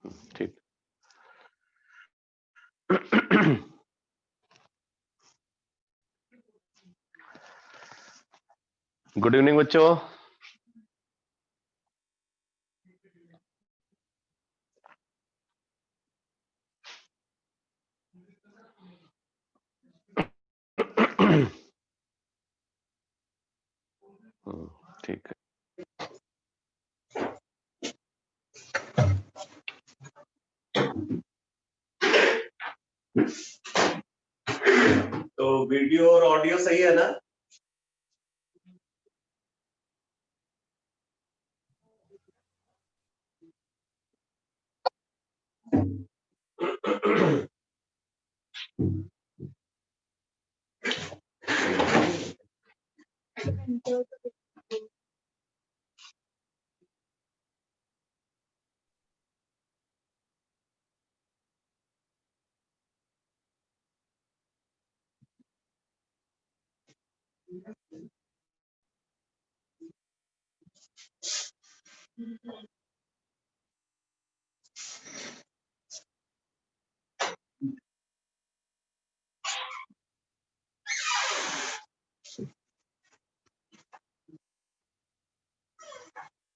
ठीक। Good evening बच्चों। ठीक है। तो वीडियो और ऑडियो सही है ना?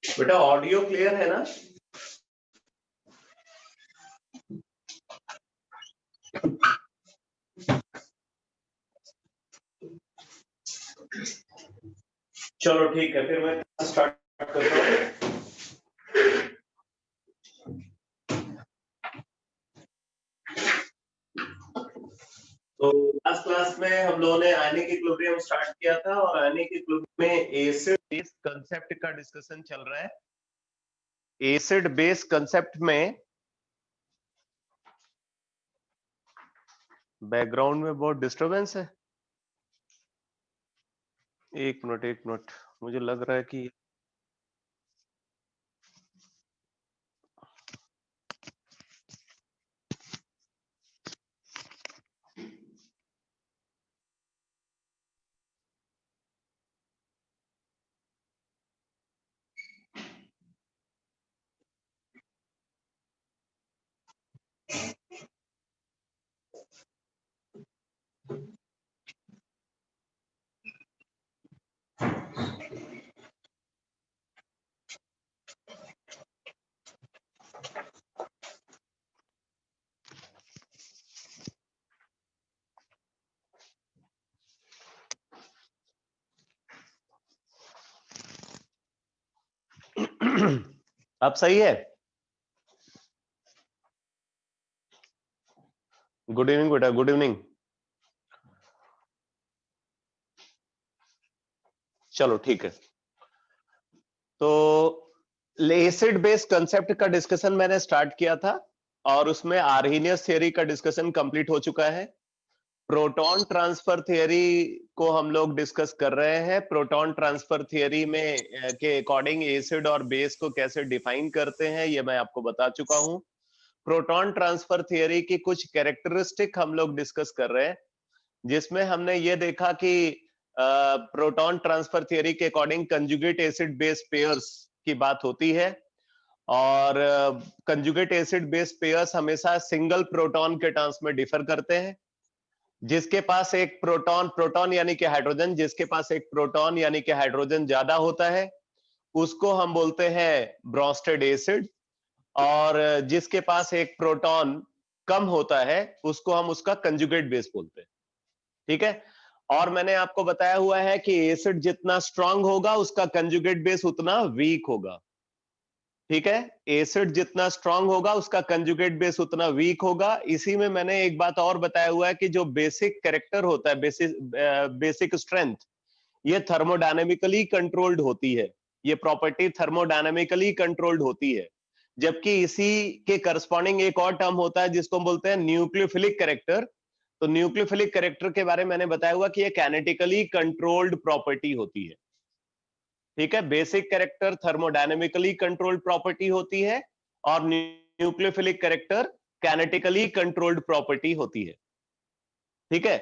बेटा ऑडियो क्लियर है ना? चलो ठीक है, फिर मैं स्टार्ट करता हूँ। तो लास्ट क्लास में हम लोगों ने आयनिक इक्विलिब्रियम स्टार्ट किया था और आयनिक इक्विलिब्रियम में एसिड बेस कंसेप्ट का डिस्कशन चल रहा है। एसिड बेस कंसेप्ट में बैकग्राउंड में बहुत डिस्टरबेंस है। एक मिनट, मुझे लग रहा है कि अब सही है। गुड इवनिंग बेटा, गुड इवनिंग। चलो ठीक है। तो एसिड बेस कंसेप्ट का डिस्कशन मैंने स्टार्ट किया था और उसमें आर्हेनियस थ्योरी का डिस्कशन कंप्लीट हो चुका है। प्रोटॉन ट्रांसफर थ्योरी को हम लोग डिस्कस कर रहे हैं। प्रोटॉन ट्रांसफर थ्योरी में के अकॉर्डिंग एसिड और बेस को कैसे डिफाइन करते हैं ये मैं आपको बता चुका हूं। प्रोटॉन ट्रांसफर थ्योरी की कुछ कैरेक्टरिस्टिक हम लोग डिस्कस कर रहे हैं, जिसमें हमने ये देखा कि प्रोटॉन ट्रांसफर थ्योरी के according conjugate acid base pairs की बात होती है और कंजुगेट एसिड बेस पेयर्स हमेशा सिंगल प्रोटॉन के टर्म्स में डिफर करते हैं। जिसके पास एक प्रोटॉन यानी कि हाइड्रोजन, जिसके पास एक प्रोटॉन यानी कि हाइड्रोजन ज्यादा होता है उसको हम बोलते हैं ब्रोस्टेड एसिड, और जिसके पास एक प्रोटॉन कम होता है उसको हम उसका कंजुगेट बेस बोलते हैं। ठीक है। और मैंने आपको बताया हुआ है कि एसिड जितना स्ट्रांग होगा उसका कंजुगेट बेस उतना वीक होगा। ठीक है। एसिड जितना स्ट्रांग होगा उसका कंजुगेट बेस उतना वीक होगा। इसी में मैंने एक बात और बताया हुआ है कि जो बेसिक कैरेक्टर होता है, बेसिक स्ट्रेंथ, ये थर्मोडायनेमिकली कंट्रोल्ड होती है। ये प्रॉपर्टी थर्मोडायनेमिकली कंट्रोल्ड होती है। जबकि इसी के करस्पॉन्डिंग एक और टर्म होता है जिसको हम बोलते हैं न्यूक्लियोफिलिक कैरेक्टर। तो न्यूक्लियोफिलिक कैरेक्टर के बारे में मैंने बताया हुआ कि ये काइनेटिकली कंट्रोल्ड प्रॉपर्टी होती है। ठीक है। Basic character thermodynamically controlled property होती है और nucleophilic character kinetically controlled property होती है। ठीक है।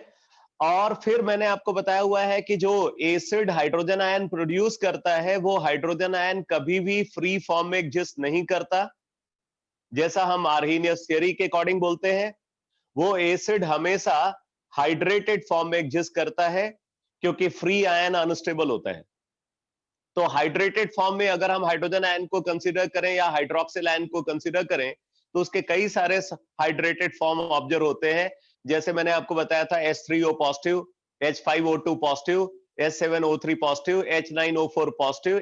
और फिर मैंने आपको बताया हुआ है कि जो एसिड हाइड्रोजन आयन प्रोड्यूस करता है वो हाइड्रोजन आयन कभी भी फ्री फॉर्म में एग्जिस्ट नहीं करता। जैसा हम आर्हीनियस थियरी के अकॉर्डिंग बोलते हैं, वो एसिड हमेशा हाइड्रेटेड फॉर्म में एग्जिस्ट करता है क्योंकि फ्री आयन अनस्टेबल होता है। तो हाइड्रेटेड फॉर्म में अगर हम हाइड्रोजन आयन को कंसीडर करें या हाइड्रोक्सिल आयन को कंसीडर करें तो उसके कई सारे हाइड्रेटेड फॉर्म ऑब्जर्व होते हैं। जैसे मैंने आपको बताया था H3O positive, H5O2 positive, H7O3 positive, H9O4 positive,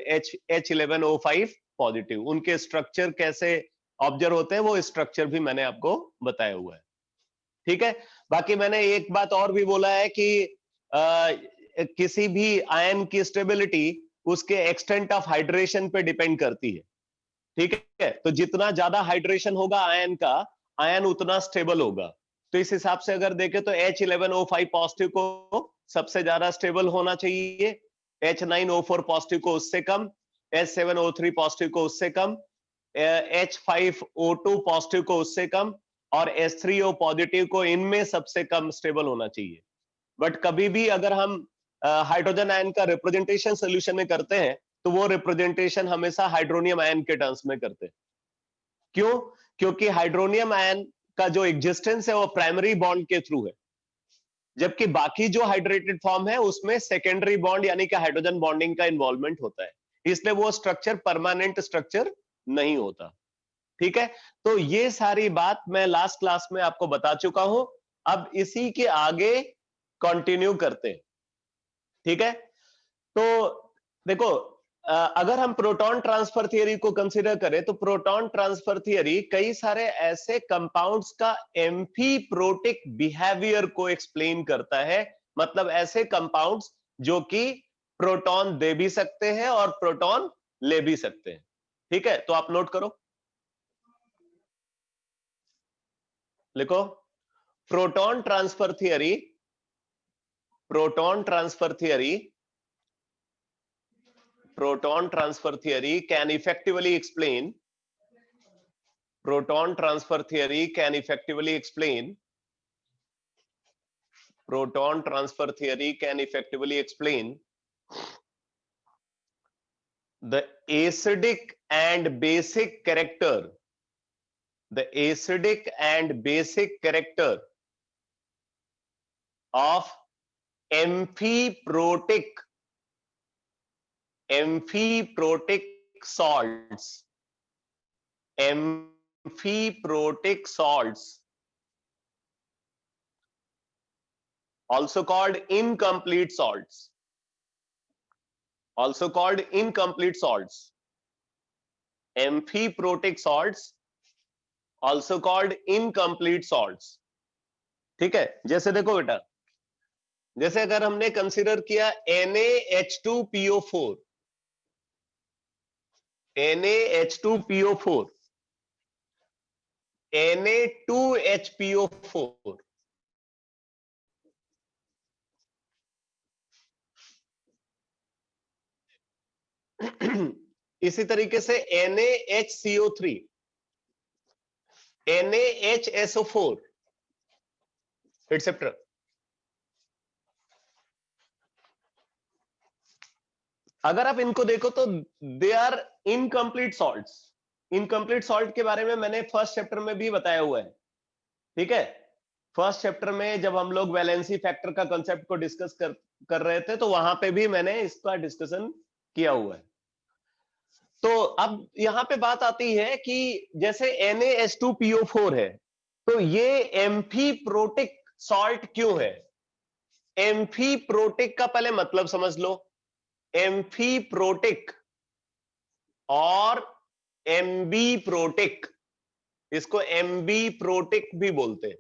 H11O5 positive. उनके स्ट्रक्चर कैसे ऑब्जर्व होते हैं वो स्ट्रक्चर भी मैंने आपको बताया हुआ है। ठीक है, बाकी मैंने एक बात और भी बोला है कि किसी भी आयन की स्टेबिलिटी उसके एक्सटेंट ऑफ हाइड्रेशन पे डिपेंड करती है। ठीक है, तो जितना ज्यादा हाइड्रेशन होगा आयन का, आयन उतना स्टेबल होगा। तो इस हिसाब से अगर देखें तो H11O5 पॉजिटिव को सबसे ज्यादा स्टेबल होना चाहिए, H9O4 पॉजिटिव को उससे कम, H7O3 पॉजिटिव को उससे कम, H5O2 पॉजिटिव को उससे कम और H3O पॉजिटिव को इनमें सबसे कम स्टेबल होना चाहिए। बट कभी भी अगर हम हाइड्रोजन आयन का रिप्रेजेंटेशन सोल्यूशन में करते हैं तो वो रिप्रेजेंटेशन हमेशा हाइड्रोनियम आयन के टर्म्स में करते हैं। क्यों? क्योंकि हाइड्रोनियम आयन का जो एग्जिस्टेंस है वो प्राइमरी बॉन्ड के थ्रू है, जबकि बाकी जो हाइड्रेटेड फॉर्म है उसमें सेकेंडरी बॉन्ड यानी कि हाइड्रोजन बॉन्डिंग का इन्वॉल्वमेंट होता है, इसलिए वो स्ट्रक्चर परमानेंट स्ट्रक्चर नहीं होता। ठीक है, तो ये सारी बात मैं लास्ट क्लास में आपको बता चुका हूं। अब इसी के आगे कंटिन्यू करते हैं। ठीक है, तो देखो, अगर हम प्रोटॉन ट्रांसफर थियरी को कंसीडर करें तो प्रोटॉन ट्रांसफर थियरी कई सारे ऐसे कंपाउंड्स का एम्फीप्रोटिक बिहेवियर को एक्सप्लेन करता है, मतलब ऐसे कंपाउंड्स जो कि प्रोटॉन दे भी सकते हैं और प्रोटॉन ले भी सकते हैं। ठीक है, तो आप नोट करो, लिखो proton transfer theory, proton transfer theory, proton transfer theory can effectively explain, proton transfer theory can effectively explain, proton transfer theory can effectively explain the acidic and basic character, the acidic and basic character of amphiprotic salts, amphiprotic salts, also called incomplete salts, also called incomplete salts, amphiprotic salts, also called incomplete salts। ठीक है, जैसे देखो बेटा, जैसे अगर हमने consider किया NaH2PO4, NaH2PO4, Na2HPO4, इसी तरीके से NaHCO3, NaHSO4 एटसेट्रा। अगर आप इनको देखो तो they are incomplete salts. Incomplete salt के बारे में मैंने फर्स्ट चैप्टर में भी बताया हुआ है। ठीक है, फर्स्ट चैप्टर में जब हम लोग वैलेंसी फैक्टर का कंसेप्ट को डिस्कस कर रहे थे तो वहां पे भी मैंने इसका डिस्कशन किया हुआ है। तो अब यहां पे बात आती है कि जैसे NaH2PO4 है तो ये एम्फीप्रोटिक सॉल्ट क्यों है? एम्फीप्रोटिक का पहले मतलब समझ लो। एम्फीप्रोटिक और एम्बीप्रोटिक, इसको एम्बीप्रोटिक भी बोलते हैं।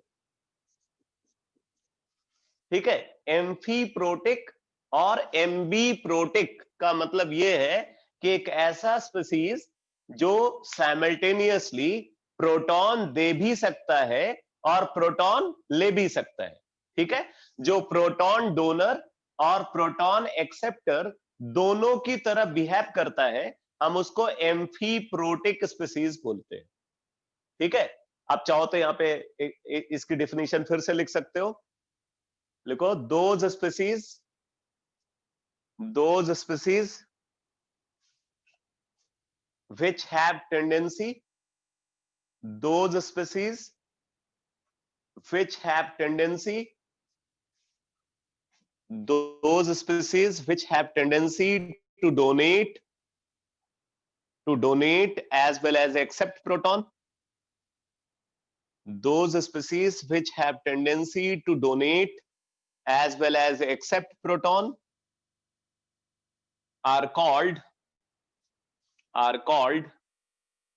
ठीक है, एम्फीप्रोटिक और एम्बीप्रोटिक का मतलब यह है कि एक ऐसा स्पीसीज जो साइमल्टेनियसली प्रोटॉन दे भी सकता है और प्रोटॉन ले भी सकता है। ठीक है, जो प्रोटॉन डोनर और प्रोटॉन एक्सेप्टर दोनों की तरह बिहेव करता है, हम उसको एम्फीप्रोटिक स्पीसीज बोलते हैं। ठीक है, आप चाहो तो यहां पे इसकी डेफिनेशन फिर से लिख सकते हो, लिखो those species, which have tendency, which have tendency to those species which have tendency to donate as well as accept proton. Those species which have tendency to donate as well as accept proton are called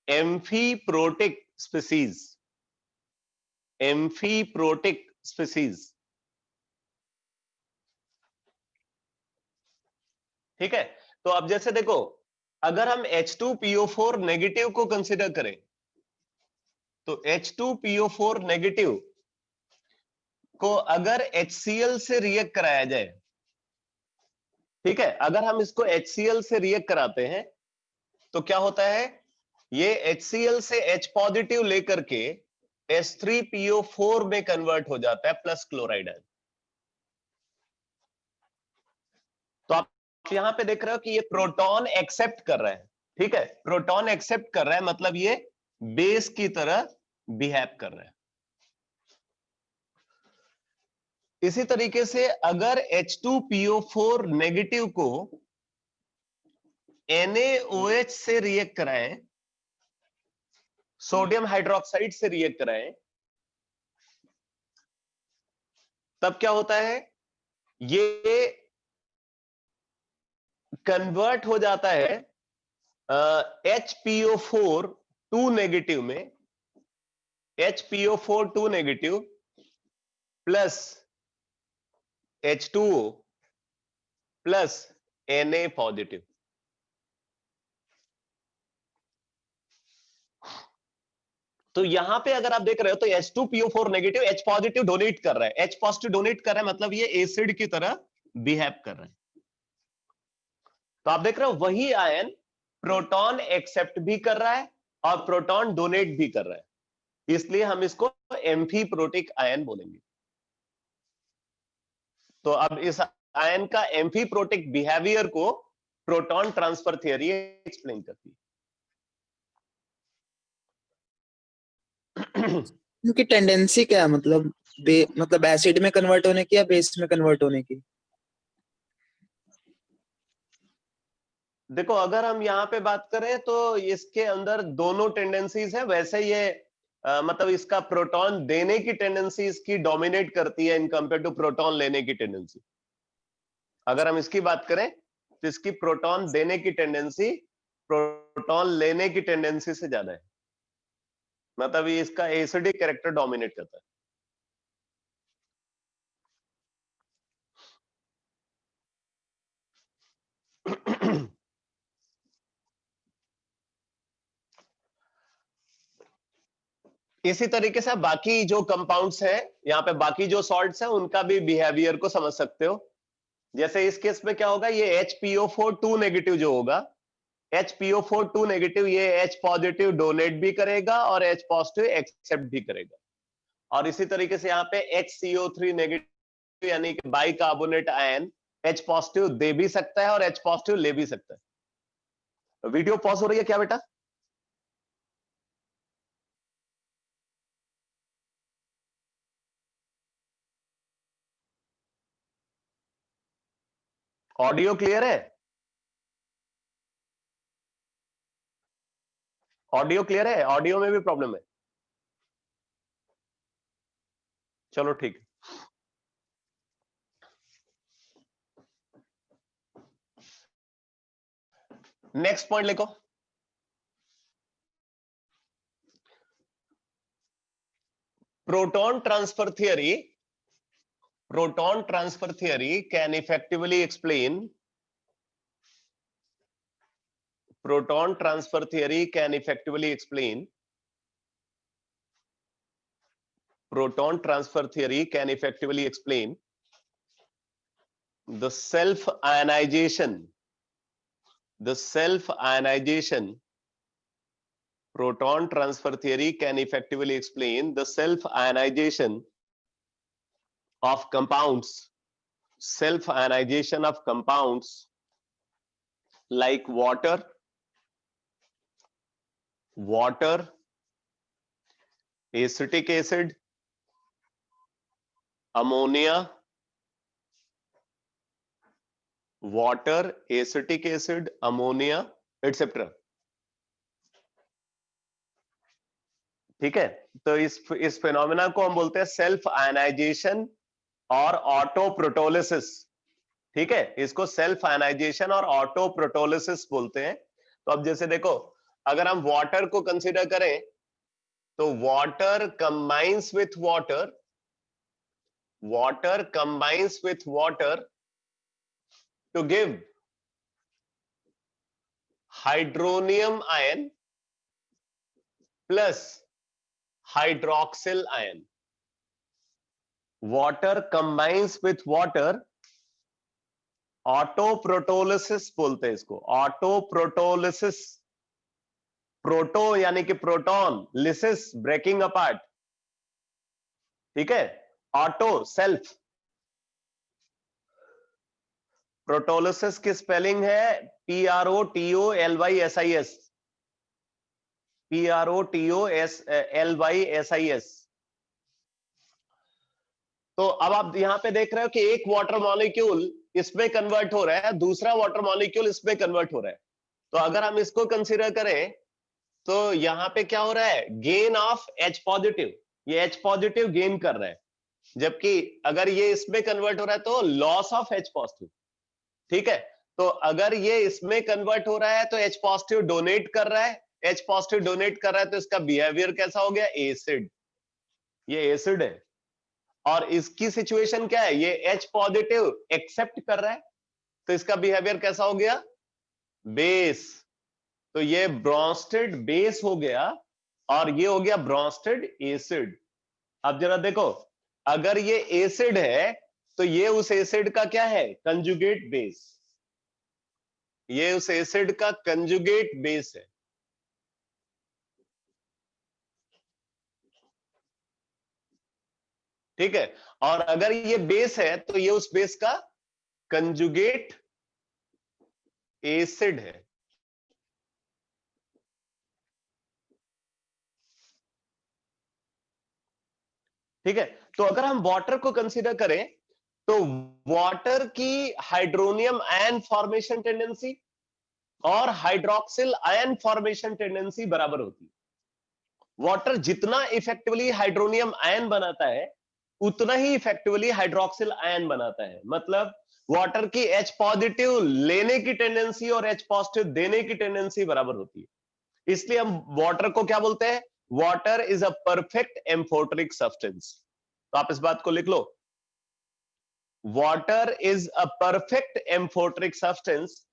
amphiprotic species. Amphiprotic species. ठीक है, तो अब जैसे देखो, अगर हम H2PO4 negative को consider करें, तो H2PO4 नेगेटिव को अगर HCl से रिएक्ट कराया जाए, ठीक है, अगर हम इसको HCl से रिएक्ट कराते हैं तो क्या होता है, ये HCl से H पॉजिटिव लेकर के H3PO4 में कन्वर्ट हो जाता है प्लस क्लोराइड आयन। तो आप यहां पे देख रहे हो कि ये प्रोटॉन एक्सेप्ट कर रहा है, ठीक है, प्रोटॉन एक्सेप्ट कर रहा है, मतलब ये बेस की तरह बिहेव कर रहा है। इसी तरीके से अगर H2PO4 नेगेटिव को NaOH से रिएक्ट कराएं, सोडियम हाइड्रोक्साइड से रिएक्ट कराएं, तब क्या होता है, ये कन्वर्ट हो जाता है HPO4 2 नेगेटिव में, HPO4 2 negative plus H2O plus Na positive. तो यहां पे अगर आप देख रहे हो तो H2PO4 negative H positive donate कर रहा है, H पॉजिटिव डोनेट कर रहा है, मतलब ये एसिड की तरह बिहेव कर रहा है। तो आप देख रहे हो वही आयन प्रोटॉन एक्सेप्ट भी कर रहा है और प्रोटॉन डोनेट भी कर रहा है, इसलिए हम इसको एम्फीप्रोटिक आयन बोलेंगे। तो अब इस आयन का एम्फीप्रोटिक बिहेवियर को प्रोटॉन ट्रांसफर थ्योरी एक्सप्लेन करती है। उनकी टेंडेंसी क्या है, मतलब एसिड में कन्वर्ट होने की या बेस में कन्वर्ट होने की? देखो, अगर हम यहाँ पे बात करें तो इसके अंदर दोनों टेंडेंसीज है। वैसे ये मतलब इसका प्रोटॉन देने की टेंडेंसी इसकी डोमिनेट करती है इन कंपेयर टू प्रोटॉन लेने की टेंडेंसी। अगर हम इसकी बात करें तो इसकी प्रोटॉन देने की टेंडेंसी प्रोटॉन लेने की टेंडेंसी से ज्यादा है, मतलब ये इसका एसिडिक कैरेक्टर डोमिनेट करता है। इसी तरीके से बाकी जो कंपाउंड्स हैं, यहाँ पे बाकी जो सॉल्ट्स हैं, उनका भी बिहेवियर को समझ सकते हो। जैसे इस केस में क्या होगा, ये HPO4 2 नेगेटिव जो होगा, HPO4 2 नेगेटिव ये H पॉजिटिव डोनेट भी करेगा और H पॉजिटिव एक्सेप्ट भी करेगा। और इसी तरीके से यहाँ पे HCO3 नेगेटिव यानी कि बाइकार्बोनेट आयन H पॉजिटिव दे भी सकता है और H पॉजिटिव ले भी सकता है। वीडियो पॉज हो रही है क्या बेटा? ऑडियो क्लियर है? ऑडियो क्लियर है? ऑडियो में भी प्रॉब्लम है? चलो ठीक। नेक्स्ट पॉइंट लिखो। Proton transfer theory can effectively explain the self ionization proton transfer theory can effectively explain the self ionization of compounds like water, acetic acid, ammonia, water, acetic acid, ammonia etcetera. ठीक है, तो इस phenomena को हम बोलते हैं self ionization और auto प्रोटोलिसिस। ठीक है, इसको सेल्फ आयनाइजेशन और ऑटो प्रोटोलिसिस बोलते हैं। तो अब जैसे देखो, अगर हम वाटर को कंसीडर करें तो water combines with water, water combines with water to give hydronium ion plus hydroxyl ion. Water combines with water, autoprotolysis बोलते हैं इसको, ऑटो प्रोटोलिसिस। प्रोटो यानी कि प्रोटॉन, लिसिस ब्रेकिंग अपार्ट। ठीक है, ऑटो सेल्फ, प्रोटोलिसिस की स्पेलिंग है PROTOLYSIS, PROTOLYSIS। तो अब आप यहां पे देख रहे हो कि एक वाटर मॉलिक्यूल इसमें कन्वर्ट हो रहा है, दूसरा वाटर मॉलिक्यूल इसमें कन्वर्ट हो रहा है। तो अगर हम इसको कंसीडर करें तो यहां पे क्या हो रहा है, गेन ऑफ H पॉजिटिव, ये H पॉजिटिव गेन कर रहा है, जबकि अगर ये इसमें कन्वर्ट हो रहा है तो लॉस ऑफ H पॉजिटिव। ठीक है, तो अगर ये इसमें कन्वर्ट हो रहा है तो H पॉजिटिव डोनेट कर रहा है, H पॉजिटिव डोनेट कर रहा है तो इसका बिहेवियर कैसा हो गया, एसिड। ये एसिड है। और इसकी सिचुएशन क्या है, ये H पॉजिटिव एक्सेप्ट कर रहा है तो इसका बिहेवियर कैसा हो गया, बेस। तो ये ब्रोंस्टेड बेस हो गया और ये हो गया ब्रोंस्टेड एसिड। अब जरा देखो, अगर ये एसिड है तो ये उस एसिड का क्या है, कंजुगेट बेस। ये उस एसिड का कंजुगेट बेस है। ठीक है, और अगर ये बेस है तो ये उस बेस का कंजुगेट एसिड है। ठीक है, तो अगर हम वाटर को कंसीडर करें तो वाटर की हाइड्रोनियम आयन फॉर्मेशन टेंडेंसी और हाइड्रोक्सिल आयन फॉर्मेशन टेंडेंसी बराबर होती है। वाटर जितना इफेक्टिवली हाइड्रोनियम आयन बनाता है उतना ही इफेक्टिवली हाइड्रोक्सिल आयन बनाता है। मतलब वाटर की H पॉजिटिव लेने की टेंडेंसी और H पॉजिटिव देने की टेंडेंसी बराबर होती है। इसलिए हम वाटर को क्या बोलते हैं, water is a perfect amphoteric substance. तो आप इस बात को लिख लो, water is a perfect amphoteric substance,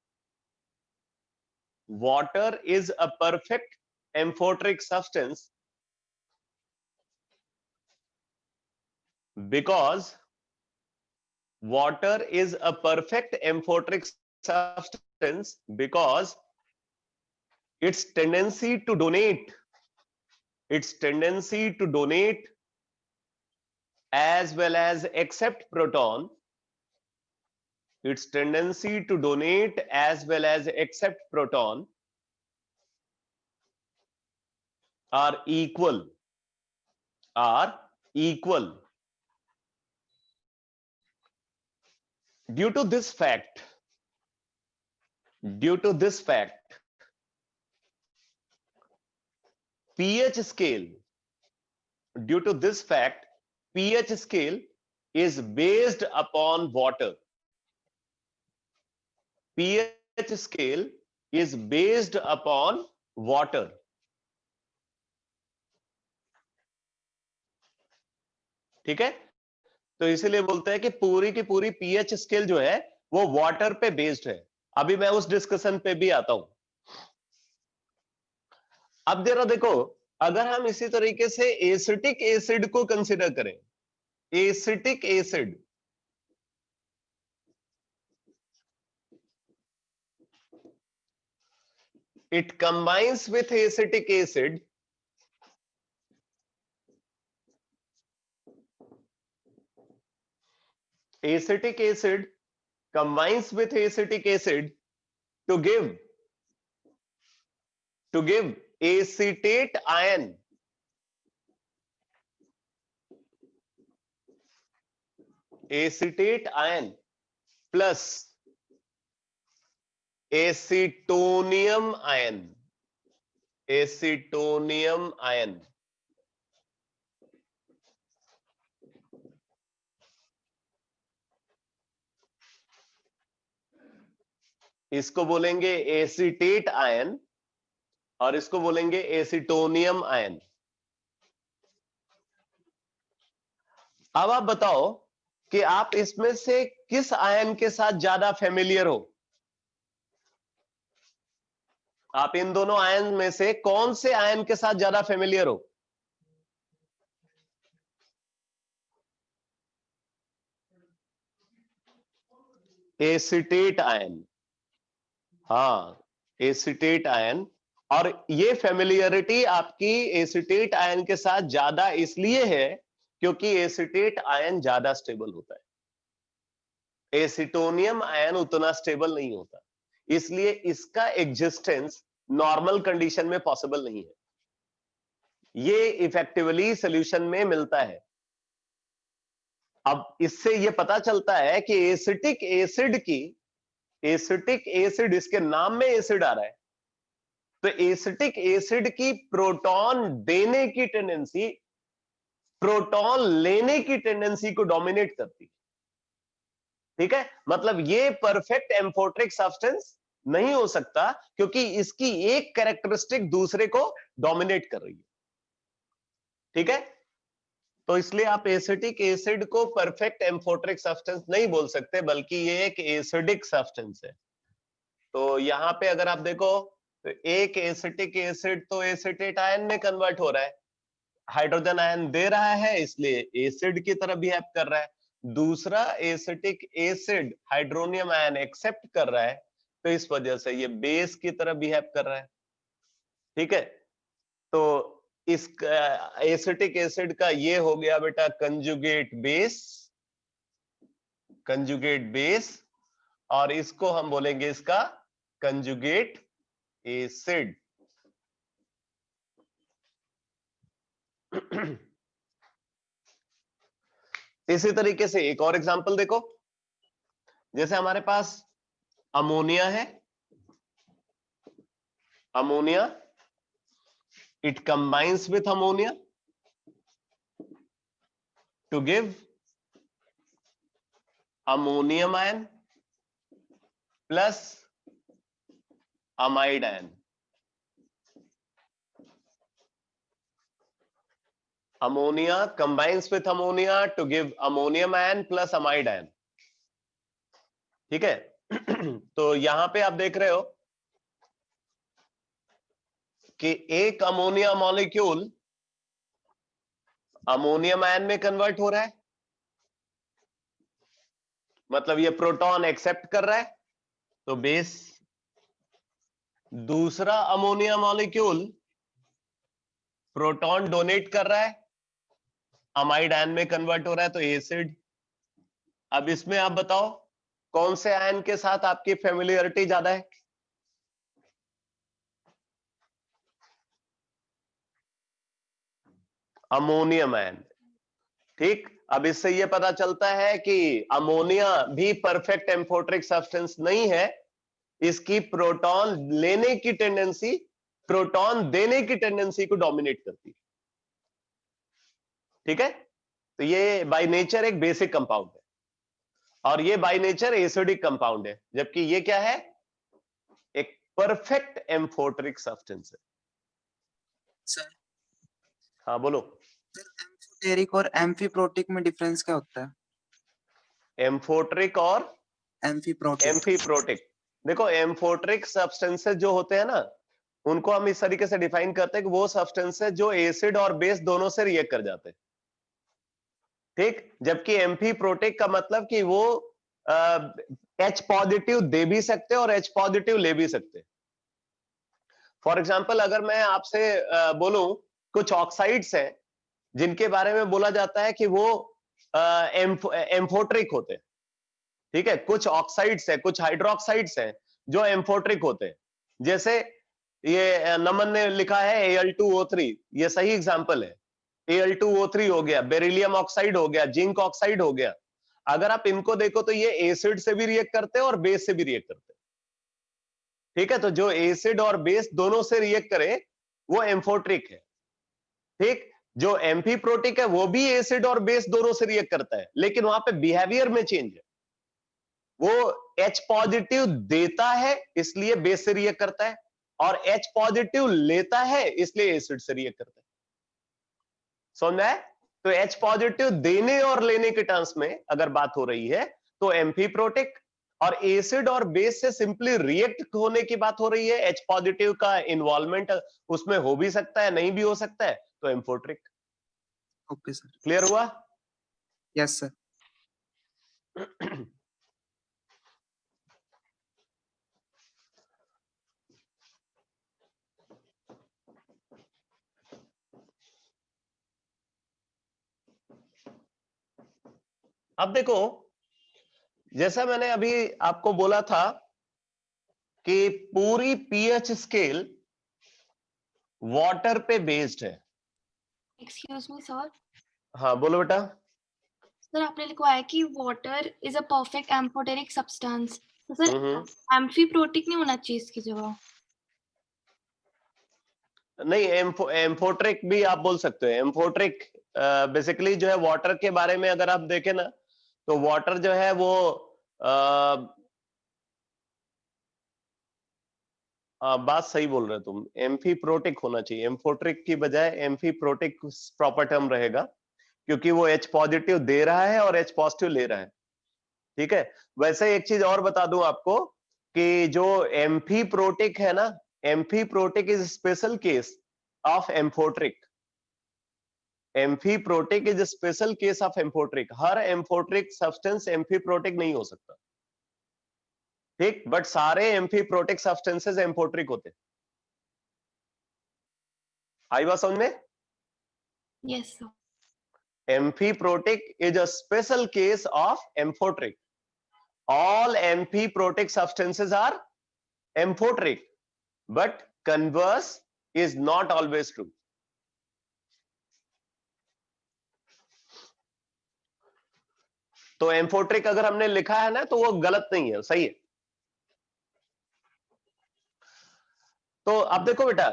water is a perfect amphoteric substance because water is a perfect amphoteric substance because its tendency to donate as well as accept proton, its tendency to donate as well as accept proton are equal. Due to this fact, pH scale is based upon water. pH scale is based upon water. ठीक है, तो इसीलिए बोलते हैं कि पूरी की पूरी pH स्केल जो है वो वाटर पे बेस्ड है। अभी मैं उस डिस्कशन पे भी आता हूं। अब जरा देखो, अगर हम इसी तरीके से एसिटिक एसिड को कंसीडर करें, acetic acid, it combines with acetic acid combines with acetic acid to give acetate ion, acetate ion plus acetonium ion, acetonium ion, इसको बोलेंगे एसीटेट आयन और इसको बोलेंगे एसीटोनियम आयन। अब आप बताओ कि आप इसमें से किस आयन के साथ ज्यादा फेमिलियर हो? आप इन दोनों आयन में से कौन से आयन के साथ ज्यादा फेमिलियर हो? एसीटेट आयन, हाँ एसीटेट आयन। और ये फेमिलियरिटी आपकी एसीटेट आयन के साथ ज्यादा इसलिए है क्योंकि एसीटेट आयन ज्यादा स्टेबल होता है, एसीटोनियम आयन उतना स्टेबल नहीं होता, इसलिए इसका एग्जिस्टेंस नॉर्मल कंडीशन में पॉसिबल नहीं है। ये इफेक्टिवली सॉल्यूशन में मिलता है। अब इससे ये पता चलता है कि एसिटिक एसिड की, एसिटिक एसिड इसके नाम में एसिड आ रहा है, तो एसिटिक एसिड की प्रोटॉन देने की टेंडेंसी प्रोटॉन लेने की टेंडेंसी को डोमिनेट करती है। ठीक है, मतलब ये परफेक्ट एम्फोट्रिक सब्सटेंस नहीं हो सकता क्योंकि इसकी एक कैरेक्टरिस्टिक दूसरे को डोमिनेट कर रही है। ठीक है, तो इसलिए आप एसिटिक एसिड को परफेक्ट एम्फोट्रिक सब्सटेंस नहीं बोल सकते, बल्कि ये एक एसिडिक सब्सटेंस है। तो यहां पे अगर आप देखो तो एक एसिटिक एसिड तो एसिटेट आयन में कन्वर्ट हो रहा है, हाइड्रोजन आयन दे रहा है इसलिए एसिड की तरह बिहेव कर रहा है। दूसरा acetic acid hydronium ion accept कर रहा है, तो इस वजह से ये बेस की तरह बिहेव कर रहा है। ठीक है, तो इस एसिटिक एसिड का ये हो गया बेटा कंजुगेट बेस, कंजुगेट बेस, और इसको हम बोलेंगे इसका कंजुगेट एसिड। इसी तरीके से एक और एग्जांपल देखो, जैसे हमारे पास अमोनिया है, ammonia, it combines with ammonia to give ammonium ion plus amide ion. Ammonia combines with ammonia to give ammonium ion plus amide ion. ठीक है, तो यहां पे आप देख रहे हो कि एक अमोनिया मॉलिक्यूल अमोनियम आयन में कन्वर्ट हो रहा है, मतलब ये प्रोटॉन एक्सेप्ट कर रहा है तो बेस। दूसरा अमोनिया मॉलिक्यूल प्रोटॉन डोनेट कर रहा है, अमाइड आयन में कन्वर्ट हो रहा है तो एसिड। अब इसमें आप बताओ कौन से आयन के साथ आपकी फेमिलियरिटी ज्यादा है? Ammonium ion. ठीक, अब इससे यह पता चलता है कि अमोनिया भी परफेक्ट एम्फोट्रिक सब्सटेंस नहीं है, इसकी प्रोटॉन लेने की टेंडेंसी प्रोटॉन देने की टेंडेंसी को डोमिनेट करती है। ठीक है, तो ये बाय नेचर एक बेसिक कंपाउंड है और ये बाय नेचर एसिडिक कंपाउंड है, जबकि ये क्या है? एक परफेक्ट एम्फोट्रिक सब्सटेंस है। सर, हाँ बोलो। एम्फोटेरिक और एम्फीप्रोटिक में डिफरेंस क्या होता है? एम्फोट्रिक और एम्फीप्रोटिक, देखो एम्फोट्रिक सब्सटेंसेस जो होते हैं ना, उनको हम इस तरीके से डिफाइन करते हैं कि वो सब्सटेंसेस जो एसिड और बेस दोनों से रिएक्ट कर जाते हैं। ठीक, जबकि एम्फीप्रोटिक का मतलब कि वो H पॉजिटिव दे भी सकते हैं और H पॉजिटिव ले भी सकते हैं। फॉर एग्जाम्पल, अगर मैं आपसे बोलूं कुछ ऑक्साइड्स हैं जिनके बारे में बोला जाता है कि वो एम्फोट्रिक होते हैं। ठीक है, कुछ ऑक्साइड्स हैं, कुछ हाइड्रोक्साइड्स हैं जो एम्फोट्रिक होते हैं, जैसे ये नमन ने लिखा है Al2O3, ये सही एग्जांपल है। Al2O3 हो गया, बेरिलियम ऑक्साइड हो गया, जिंक ऑक्साइड हो गया। अगर आप इनको देखो तो ये एसिड से भी रिएक्ट करते हैं और बेस से भी रिएक्ट करते हैं। ठीक है, तो जो एसिड और बेस दोनों से रिएक्ट करे वो एम्फोट्रिक है। ठीक, जो एम्फीप्रोटिक है वो भी एसिड और बेस दोनों से रिएक्ट करता है, लेकिन वहां पे बिहेवियर में चेंज है। वो H पॉजिटिव देता है इसलिए बेस से रिएक्ट करता है, और H पॉजिटिव लेता है इसलिए एसिड से रिएक्ट करता है। समझ में आया? तो H पॉजिटिव देने और लेने के टर्म्स में अगर बात हो रही है तो एम्फीप्रोटिक, और एसिड और बेस से सिंपली रिएक्ट होने की बात हो रही है, H पॉजिटिव का इन्वॉल्वमेंट उसमें हो भी सकता है, नहीं भी हो सकता है, तो एम्फोट्रिक। Okay sir. क्लियर हुआ? Yes sir. अब देखो, जैसा मैंने अभी आपको बोला था कि पूरी पीएच स्केल वाटर पे बेस्ड है। एक्सक्यूज मी सर, हाँ बोलो बेटा। सर आपने लिखवाया कि water is a perfect amphoteric substance, तो सर एम्फीप्रोटिक नहीं होना चाहिए इसकी जगह? नहीं, एम्फोट्रिक भी आप बोल सकते हो। एम्फोट्रिक बेसिकली जो है वाटर के बारे में अगर आप देखें ना, तो वाटर जो है वो बात सही बोल रहे हो तुम, एम्फीप्रोटिक होना चाहिए। एम्फोट्रिक की बजाय एम्फीप्रोटिक प्रॉपर टर्म रहेगा, क्योंकि वो H पॉजिटिव दे रहा है और H पॉजिटिव ले रहा है। ठीक है, वैसे एक चीज और बता दूं आपको कि जो एम्फीप्रोटिक है ना, amphiprotic is special case of amphoteric. Amphiprotic is special case of amphoteric. Her amphoteric substance amphiprotic नहीं हो सकता। ठीक, बट सारे एम्फीप्रोटिक सब्सटेंसेस एम्फोट्रिक होते हैं। आई बात समझ में? Yes sir. Amphiprotic is a special case of amphoteric. All amphiprotic substances are amphoteric, but converse is not always true. तो एम्फोट्रिक अगर हमने लिखा है ना तो वो गलत नहीं है, सही है। तो अब देखो बेटा,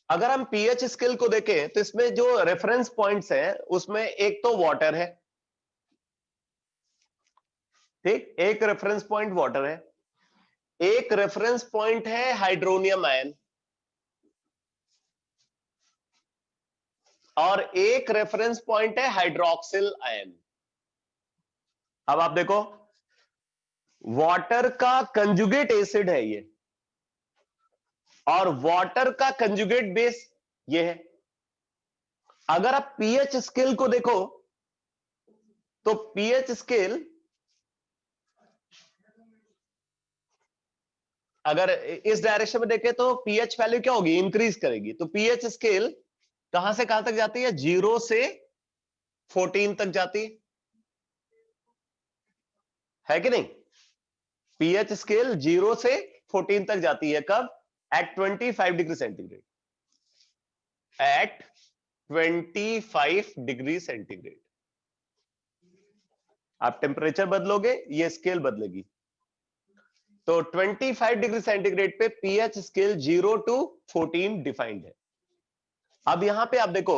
अगर हम पीएच स्केल को देखें तो इसमें जो रेफरेंस पॉइंट्स हैं उसमें एक तो वाटर है। ठीक, एक रेफरेंस पॉइंट वाटर है, एक रेफरेंस पॉइंट है हाइड्रोनियम आयन, और एक रेफरेंस पॉइंट है हाइड्रोक्सिल आयन। अब आप देखो, वाटर का कंजुगेट एसिड है ये, और वाटर का कंजुगेट बेस ये है। अगर आप पीएच स्केल को देखो तो पीएच स्केल अगर इस डायरेक्शन में देखें तो पीएच वैल्यू क्या होगी, इंक्रीज करेगी। तो पीएच स्केल कहां से कहां तक जाती है, 0 से 14 तक जाती है कि नहीं? पीएच स्केल 0 से 14 तक जाती है। कब? At 25 degree centigrade. At 25 degree centigrade आप टेम्परेचर बदलोगे, ये स्केल बदलेगी। तो 25 डिग्री सेंटीग्रेड पे पीएच स्केल 0 to 14 डिफाइंड है। अब यहां पे आप देखो,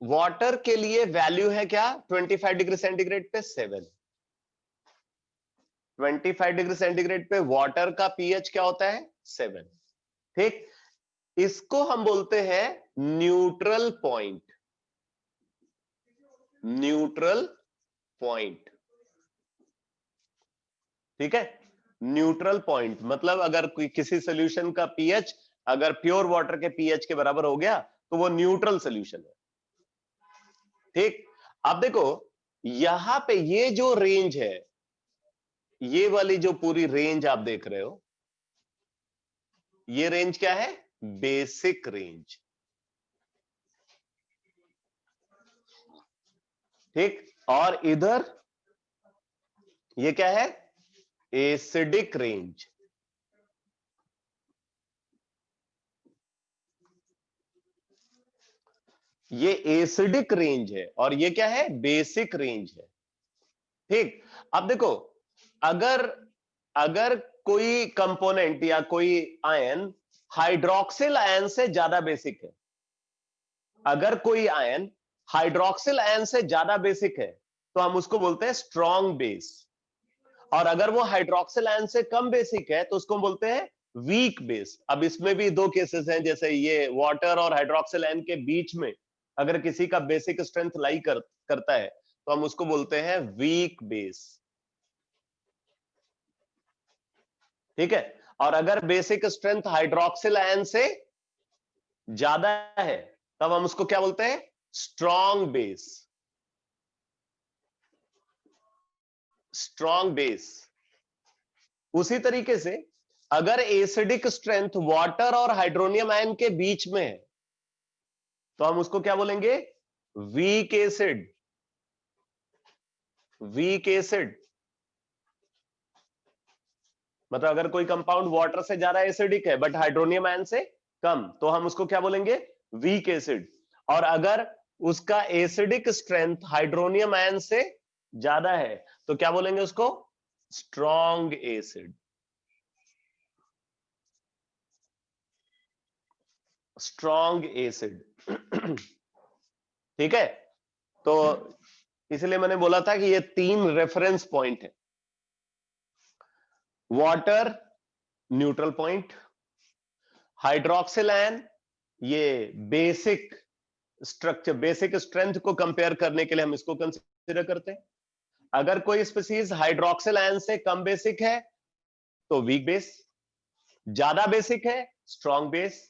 वाटर के लिए वैल्यू है क्या 25 डिग्री सेंटीग्रेड पे? 7। 25 डिग्री सेंटीग्रेड पे वाटर का पीएच क्या होता है? 7। ठीक, इसको हम बोलते हैं न्यूट्रल पॉइंट। न्यूट्रल पॉइंट, ठीक है। न्यूट्रल पॉइंट मतलब अगर कोई किसी सॉल्यूशन का पीएच अगर प्योर वाटर के पीएच के बराबर हो गया तो वो न्यूट्रल सॉल्यूशन है। ठीक, अब देखो यहां पे ये जो रेंज है, ये वाली जो पूरी रेंज आप देख रहे हो, ये रेंज क्या है? Basic range. ठीक, और इधर ये क्या है? Acidic range. ये एसिडिक रेंज है और ये क्या है, बेसिक रेंज है। ठीक, अब देखो, अगर अगर कोई कंपोनेंट या कोई आयन हाइड्रोक्सिल आयन से ज्यादा बेसिक है, अगर कोई आयन हाइड्रोक्सिल आयन से ज्यादा बेसिक है तो हम उसको बोलते हैं स्ट्रॉन्ग बेस, और अगर वो हाइड्रोक्सिल आयन से कम बेसिक है तो उसको बोलते हैं वीक बेस। अब इसमें भी दो केसेस हैं, जैसे ये वाटर और हाइड्रोक्सिल आयन के बीच में अगर किसी का बेसिक स्ट्रेंथ लाई करता है तो हम उसको बोलते हैं वीक बेस। ठीक है, और अगर बेसिक स्ट्रेंथ हाइड्रोक्सिल आयन से ज्यादा है तब हम उसको क्या बोलते हैं, स्ट्रॉन्ग बेस। Strong base. उसी तरीके से अगर एसिडिक स्ट्रेंथ वाटर और हाइड्रोनियम आयन के बीच में है तो हम उसको क्या बोलेंगे, वीक एसिड। वीक एसिड मतलब अगर कोई कंपाउंड वाटर से ज्यादा एसिडिक है बट हाइड्रोनियम आयन से कम तो हम उसको क्या बोलेंगे, वीक एसिड। और अगर उसका एसिडिक स्ट्रेंथ हाइड्रोनियम आयन से ज्यादा है तो क्या बोलेंगे उसको, स्ट्रॉन्ग एसिड। Strong acid. ठीक है, तो इसलिए मैंने बोला था कि ये 3 रेफरेंस पॉइंट है। Water neutral point, hydroxyl ion ये बेसिक स्ट्रक्चर, बेसिक स्ट्रेंथ को कंपेयर करने के लिए हम इसको कंसीडर करते हैं। अगर कोई स्पीसीज हाइड्रोक्सिल आयन से कम बेसिक है तो वीक बेस, ज्यादा बेसिक है स्ट्रॉन्ग बेस।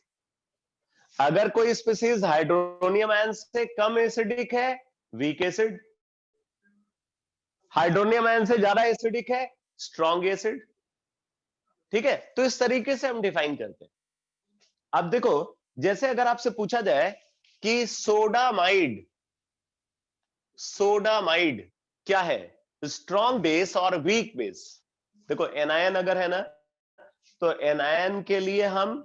अगर कोई स्पीसीज हाइड्रोनियम आयन से कम एसिडिक है, वीक एसिड। हाइड्रोनियम आयन से ज्यादा एसिडिक है, स्ट्रॉन्ग एसिड। ठीक है, तो इस तरीके से हम डिफाइन करते हैं। अब देखो, जैसे अगर आपसे पूछा जाए कि सोडामाइड, सोडामाइड क्या है, स्ट्रॉन्ग बेस और वीक बेस। देखो एनायन अगर है ना, तो एनायन के लिए हम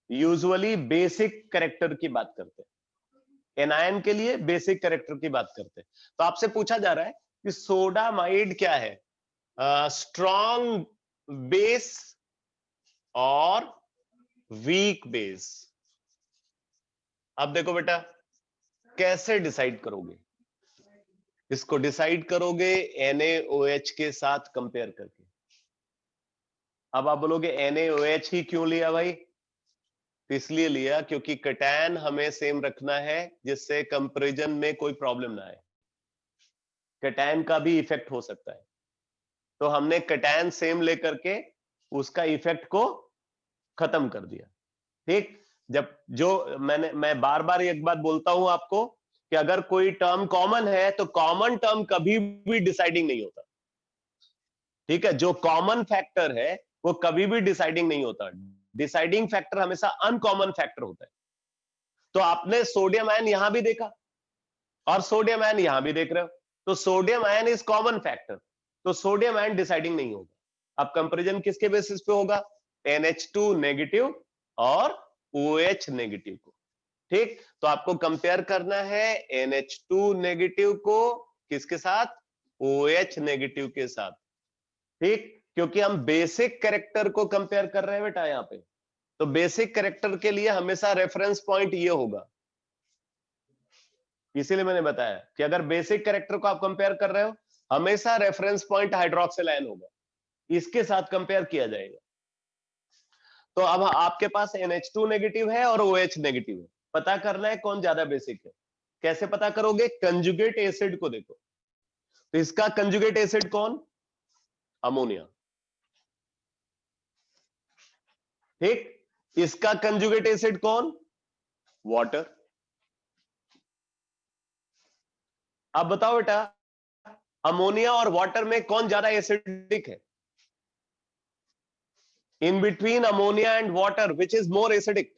यूजुअली बेसिक कैरेक्टर की बात करते हैं। एनायन के लिए बेसिक कैरेक्टर की बात करते हैं। तो आपसे पूछा जा रहा है कि सोडामाइड क्या है, स्ट्रॉन्ग बेस और वीक बेस। अब देखो बेटा, कैसे डिसाइड करोगे इसको, डिसाइड करोगे NaOH के साथ कंपेयर करके। अब आप बोलोगे NaOH ही क्यों लिया भाई, तो इसलिए लिया क्योंकि कैटायन हमें सेम रखना है जिससे कंपैरिजन में कोई प्रॉब्लम ना आए। कैटायन का भी इफेक्ट हो सकता है, तो हमने कैटायन सेम लेकर के उसका इफेक्ट को खत्म कर दिया। ठीक, जब जो मैं बार बार एक बात बोलता हूं आपको कि अगर कोई टर्म कॉमन है तो कॉमन टर्म कभी भी डिसाइडिंग नहीं होता। ठीक है, जो कॉमन फैक्टर है वो कभी भी डिसाइडिंग नहीं होता। डिसाइडिंग फैक्टर हमेशा अनकॉमन फैक्टर होता है। तो आपने सोडियम आयन यहां भी देखा और सोडियम आयन यहां भी देख रहे हो, तो sodium ion is common factor, तो सोडियम आयन डिसाइडिंग नहीं होगा। अब कंपैरिजन किसके बेसिस पे होगा, NH2 नेगेटिव और OH नेगेटिव को। ठीक, तो आपको कंपेयर करना है NH2 नेगेटिव को किसके साथ, OH नेगेटिव के साथ। ठीक, क्योंकि हम बेसिक कैरेक्टर को कंपेयर कर रहे हैं बेटा यहां पे, तो बेसिक कैरेक्टर के लिए हमेशा रेफरेंस पॉइंट ये होगा। इसीलिए मैंने बताया कि अगर बेसिक कैरेक्टर को आप कंपेयर कर रहे हो हमेशा रेफरेंस पॉइंट हाइड्रोक्सिल आयन होगा, इसके साथ कंपेयर किया जाएगा। तो अब आपके पास NH2 नेगेटिव है और OH नेगेटिव है, पता करना है कौन ज्यादा बेसिक है। कैसे पता करोगे, कंजुगेट एसिड को देखो, तो इसका कंजुगेट एसिड कौन, अमोनिया। ठीक, इसका कंजुगेट एसिड कौन, वाटर। अब बताओ बेटा, अमोनिया और वाटर में कौन ज्यादा एसिडिक है, in between ammonia and water which is more acidic,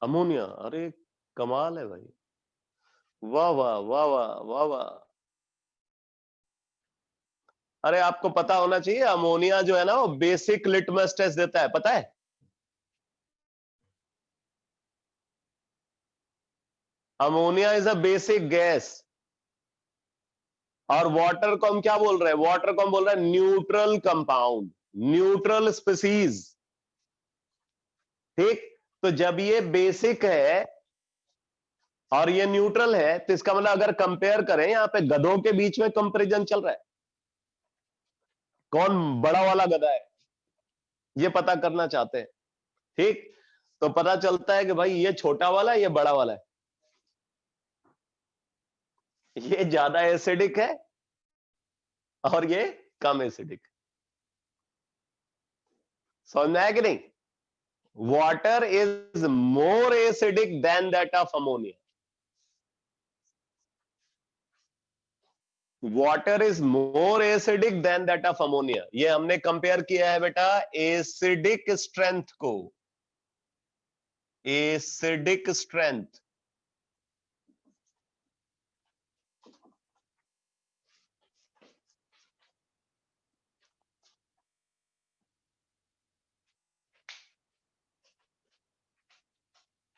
ammonia. अरे कमाल है भाई, वाह वाह वाह वाह वाह वाह। अरे आपको पता होना चाहिए, अमोनिया जो है ना वो बेसिक लिटमस टेस्ट देता है, पता है। Ammonia is a basic gas, और वाटर को हम क्या बोल रहे हैं? वाटर को हम बोल रहे हैं न्यूट्रल कंपाउंड, न्यूट्रल स्पीसीज। ठीक, तो जब ये बेसिक है और ये न्यूट्रल है, तो इसका मतलब अगर कंपेयर करें, यहां पे गधों के बीच में कंपैरिजन चल रहा है, कौन बड़ा वाला गधा है ये पता करना चाहते हैं। ठीक, तो पता चलता है कि भाई ये छोटा वाला है, ये बड़ा वाला है, ये ज्यादा एसिडिक है और ये कम एसिडिक। समझ में आया कि नहीं? Water is more acidic than that of ammonia. Water is more acidic than that of ammonia. ये हमने कंपेयर किया है बेटा एसिडिक स्ट्रेंथ को, एसिडिक स्ट्रेंथ।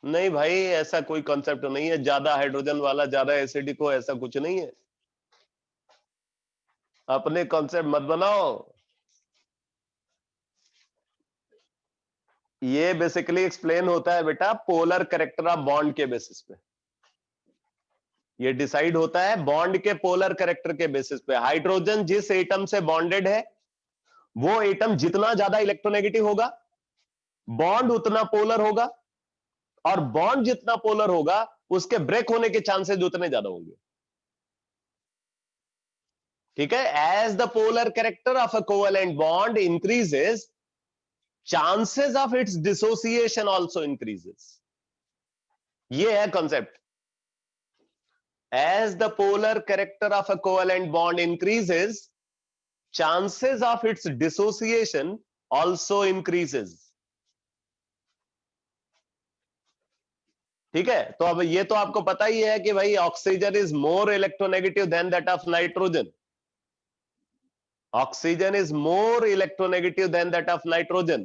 नहीं भाई, ऐसा कोई कॉन्सेप्ट नहीं है, ज्यादा हाइड्रोजन वाला ज्यादा एसिडिक हो, ऐसा कुछ नहीं है। अपने कॉन्सेप्ट मत बनाओ। ये बेसिकली एक्सप्लेन होता है बेटा पोलर कैरेक्टर ऑफ बॉन्ड के बेसिस पे। ये डिसाइड होता है बॉन्ड के पोलर कैरेक्टर के बेसिस पे। हाइड्रोजन जिस एटम से बॉन्डेड है, वो एटम जितना ज्यादा इलेक्ट्रोनेगेटिव होगा, बॉन्ड उतना पोलर होगा, और बॉन्ड जितना पोलर होगा, उसके ब्रेक होने के चांसेस उतने ज्यादा होंगे। ठीक है, as the polar character of a covalent bond increases, chances of its dissociation also increases. ये है concept. As the polar character of a covalent bond increases, chances of its dissociation also increases. ठीक है, तो अब ये तो आपको पता ही है कि भाई oxygen is more electronegative than that of nitrogen. Oxygen is more electronegative than that of nitrogen.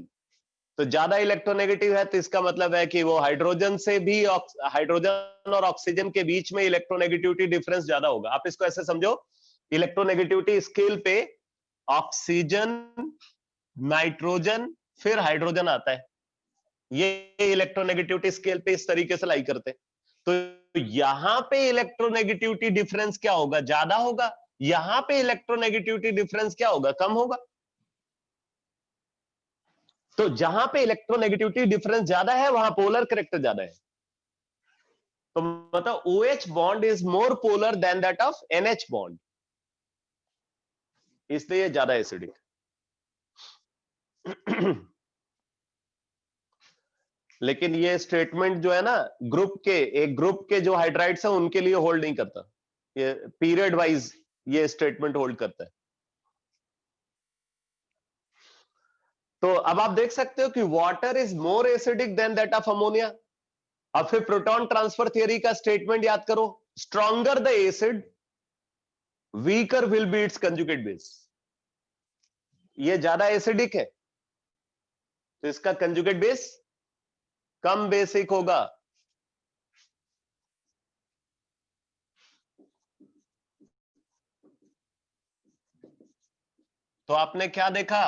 तो ज्यादा इलेक्ट्रोनेगेटिव है, तो इसका मतलब है कि वो हाइड्रोजन से भी, हाइड्रोजन और ऑक्सीजन के बीच में इलेक्ट्रोनेगेटिविटी डिफरेंस ज्यादा होगा। आप इसको ऐसे समझो, इलेक्ट्रोनेगेटिविटी स्केल पे ऑक्सीजन, नाइट्रोजन, फिर हाइड्रोजन आता है। ये इलेक्ट्रोनेगेटिविटी स्केल पे इस तरीके से लाई करते हैं। तो यहां पे इलेक्ट्रोनेगेटिविटी डिफरेंस क्या होगा? ज्यादा होगा। यहां पे इलेक्ट्रोनेगेटिविटी डिफरेंस क्या होगा? कम होगा। तो जहां पे इलेक्ट्रोनेगेटिविटी डिफरेंस ज्यादा है, वहां पोलर कैरेक्टर ज्यादा है। तो मतलब OH bond is more polar than that of NH bond, इसलिए ज्यादा एसिडिक। लेकिन ये स्टेटमेंट जो है ना, एक ग्रुप के जो हाइड्राइड्स हैं उनके लिए होल्ड नहीं करता। ये पीरियड वाइज ये स्टेटमेंट होल्ड करता है। तो अब आप देख सकते हो कि water is more acidic than that of ammonia. अब फिर प्रोटॉन ट्रांसफर थियरी का स्टेटमेंट याद करो, stronger the acid weaker will be its conjugate base. ये ज्यादा एसिडिक है, तो इसका कंजुगेट बेस कम बेसिक होगा। तो आपने क्या देखा?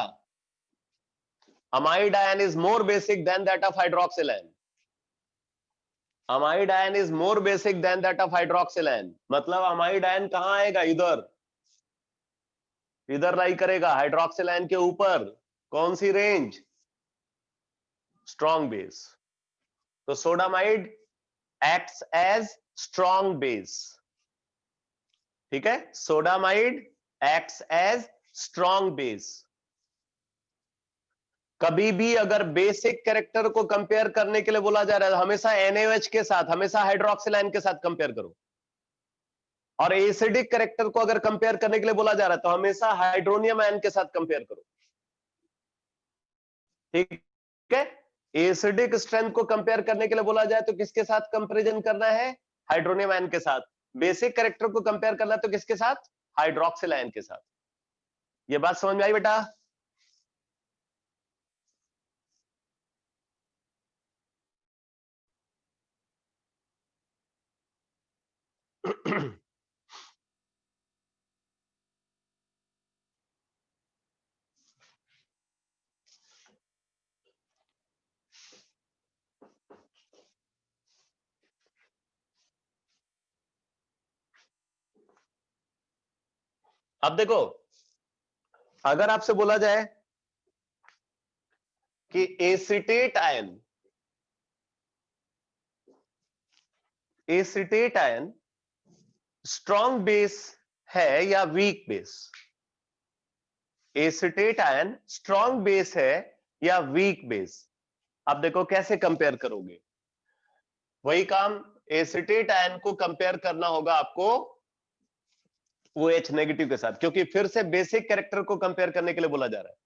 Amide ion is more basic than that of hydroxyl ion. Amide ion is more basic than that of hydroxyl ion. मतलब अमाइड आयन कहां आएगा? इधर, इधर लाई करेगा हाइड्रोक्सिल आयन के ऊपर। कौन सी रेंज? Strong base. तो sodamide acts as strong base. ठीक है, sodamide acts as strong base. कभी भी अगर बेसिक कैरेक्टर को कंपेयर करने के लिए बोला जा रहा है, हमेशा NaOH के साथ, हमेशा हाइड्रोक्सिल आयन के साथ कंपेयर करो। और एसिडिक कैरेक्टर को अगर कंपेयर करने के लिए बोला जा रहा है, तो हमेशा हाइड्रोनियम आयन के साथ कंपेयर करो। ठीक है, एसिडिक स्ट्रेंथ को कंपेयर करने के लिए बोला जाए तो किसके साथ कंपैरिजन करना है? हाइड्रोनियम आयन के साथ। बेसिक कैरेक्टर को कंपेयर करना है तो किसके साथ? हाइड्रोक्सिल आयन के साथ। ये बात समझ में आई बेटा? अब देखो, अगर आपसे बोला जाए कि एसिटेट आयन स्ट्रॉन्ग बेस है या weak base, acetate ion strong base है या वीक बेस, आप देखो कैसे कंपेयर करोगे। वही काम एसिटेट आयन को कंपेयर करना होगा आपको वो H नेगेटिव के साथ, क्योंकि फिर से बेसिक कैरेक्टर को कंपेयर करने के लिए बोला जा रहा है।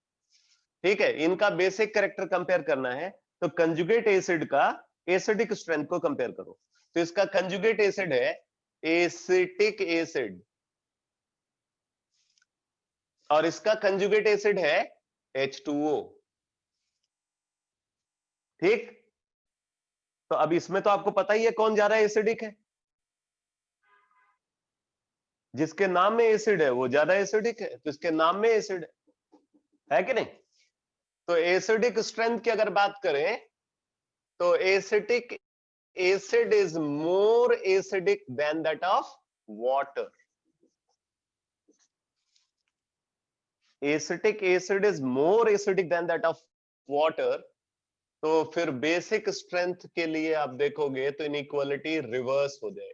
ठीक है, इनका बेसिक कैरेक्टर कंपेयर करना है, तो कंजुगेट एसिड का एसिडिक स्ट्रेंथ को कंपेयर करो। तो इसका कंजुगेट एसिड है एसिटिक एसिड और इसका कंजुगेट एसिड है H2O। ठीक, तो अब इसमें तो आपको पता ही है कौन ज्यादा एसिडिक है, जिसके नाम में एसिड है वो ज्यादा एसिडिक है, तो इसके नाम में एसिड है कि नहीं। तो एसिडिक स्ट्रेंथ की अगर बात करें तो acetic acid is more acidic than that of water. Acetic acid is more acidic than that of water. तो फिर बेसिक स्ट्रेंथ के लिए आप देखोगे तो इनइक्वालिटी रिवर्स हो जाएगी।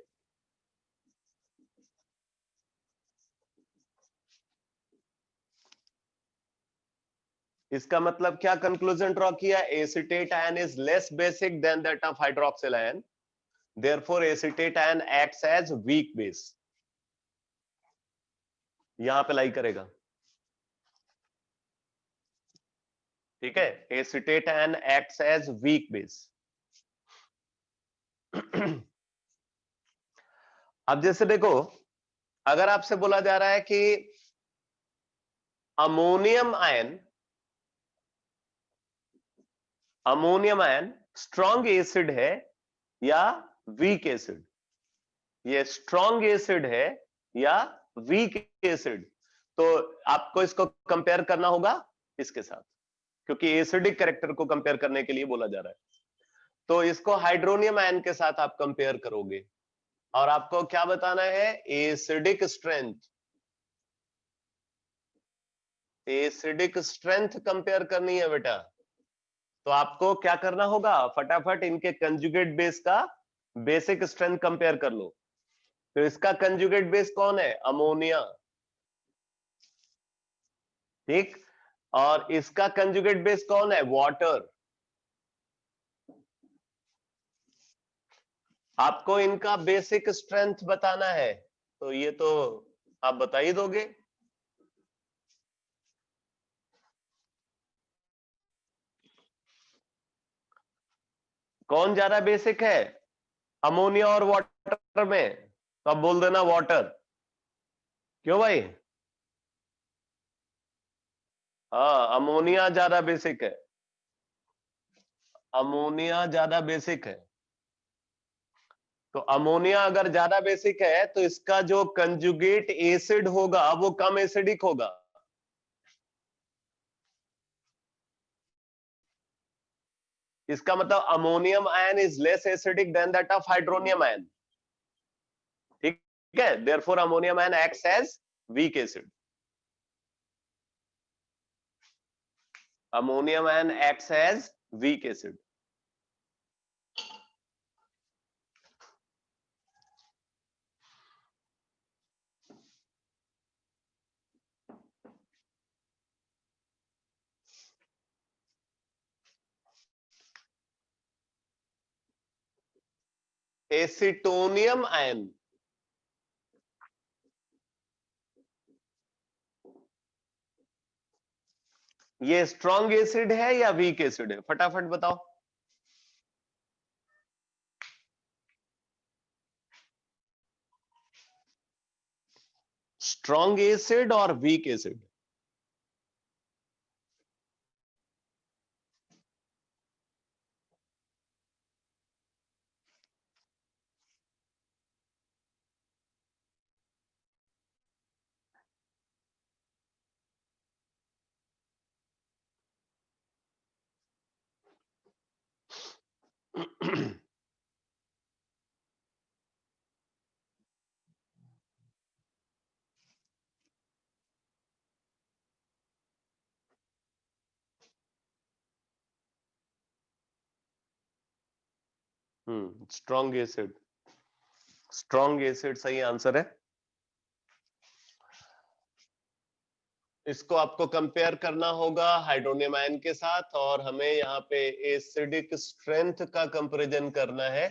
इसका मतलब क्या कंक्लूजन ड्रॉ किया, acetate ion is less basic than that of hydroxyl ion, therefore acetate ion acts as weak base. यहां पे लाई करेगा, ठीक है, acetate ion acts as weak base. अब जैसे देखो, अगर आपसे बोला जा रहा है कि अमोनियम आयन स्ट्रॉन्ग एसिड है या वीक एसिड, ये स्ट्रॉन्ग एसिड है या वीक एसिड, तो आपको इसको कंपेयर करना होगा इसके साथ, क्योंकि एसिडिक कैरेक्टर को कंपेयर करने के लिए बोला जा रहा है। तो इसको हाइड्रोनियम आयन के साथ आप कंपेयर करोगे और आपको क्या बताना है, एसिडिक स्ट्रेंथ कंपेयर करनी है बेटा। तो आपको क्या करना होगा, फटाफट इनके कंजुगेट बेस का बेसिक स्ट्रेंथ कंपेयर कर लो। तो इसका कंजुगेट बेस कौन है, अमोनिया, ठीक, और इसका कंजुगेट बेस कौन है, वाटर। आपको इनका बेसिक स्ट्रेंथ बताना है, तो ये तो आप बता ही दोगे। कौन ज्यादा बेसिक है, अमोनिया और वाटर में, तो आप बोल देना वाटर। क्यों भाई, हाँ अमोनिया ज्यादा बेसिक है, अमोनिया ज्यादा बेसिक है। तो अमोनिया अगर ज्यादा बेसिक है तो इसका जो कंजुगेट एसिड होगा वो कम एसिडिक होगा। इसका मतलब ammonium ion is less acidic than that of hydronium ion, ठीक है, therefore ammonium ion acts as weak acid. Ammonium ion acts as weak acid. Acetonium ion ये स्ट्रॉन्ग एसिड है या वीक एसिड है, फटाफट बताओ। स्ट्रॉन्ग एसिड और weak acid, strong acid, strong acid सही आंसर है। इसको आपको कंपेयर करना होगा हाइड्रोनियम आयन के साथ, और हमें यहाँ पे एसिडिक स्ट्रेंथ का कंपैरिजन करना है।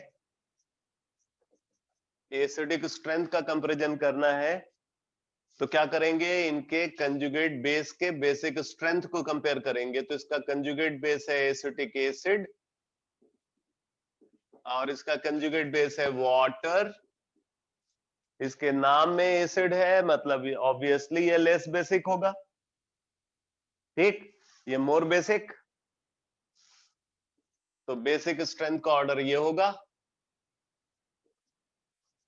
एसिडिक स्ट्रेंथ का कंपैरिजन करना है तो क्या करेंगे, इनके कंजुगेट बेस के बेसिक स्ट्रेंथ को कंपेयर करेंगे। तो इसका कंजुगेट बेस है एसिटिक एसिड और इसका कंजुगेट बेस है वाटर। इसके नाम में एसिड है, मतलब ऑब्वियसली ये लेस बेसिक होगा, ठीक, ये मोर बेसिक। तो बेसिक स्ट्रेंथ का ऑर्डर ये होगा।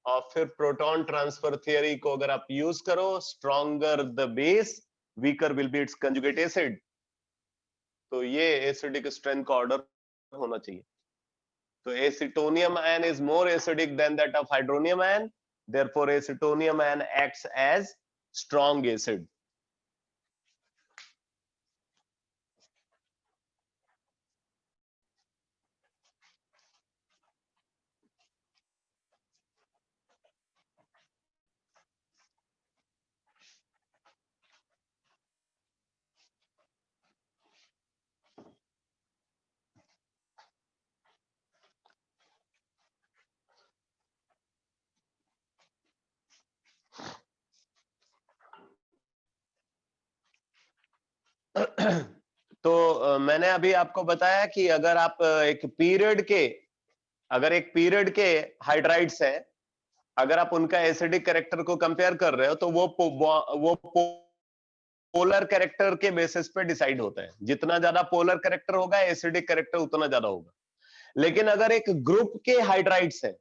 और फिर प्रोटॉन ट्रांसफर थियरी को अगर आप यूज करो, stronger the base weaker will be its conjugate acid, तो ये एसिडिक स्ट्रेंथ का ऑर्डर होना चाहिए। तो acetonium ion is more acidic than that of hydronium ion, therefore acetonium ion acts as strong acid. तो मैंने अभी आपको बताया कि अगर आप एक पीरियड के हाइड्राइड्स हैं, अगर आप उनका एसिडिक कैरेक्टर को कंपेयर कर रहे हो तो वो पोलर कैरेक्टर के बेसिस पे डिसाइड होता है। जितना ज्यादा पोलर कैरेक्टर होगा एसिडिक कैरेक्टर उतना ज्यादा होगा। लेकिन अगर एक ग्रुप के हाइड्राइड्स हैं,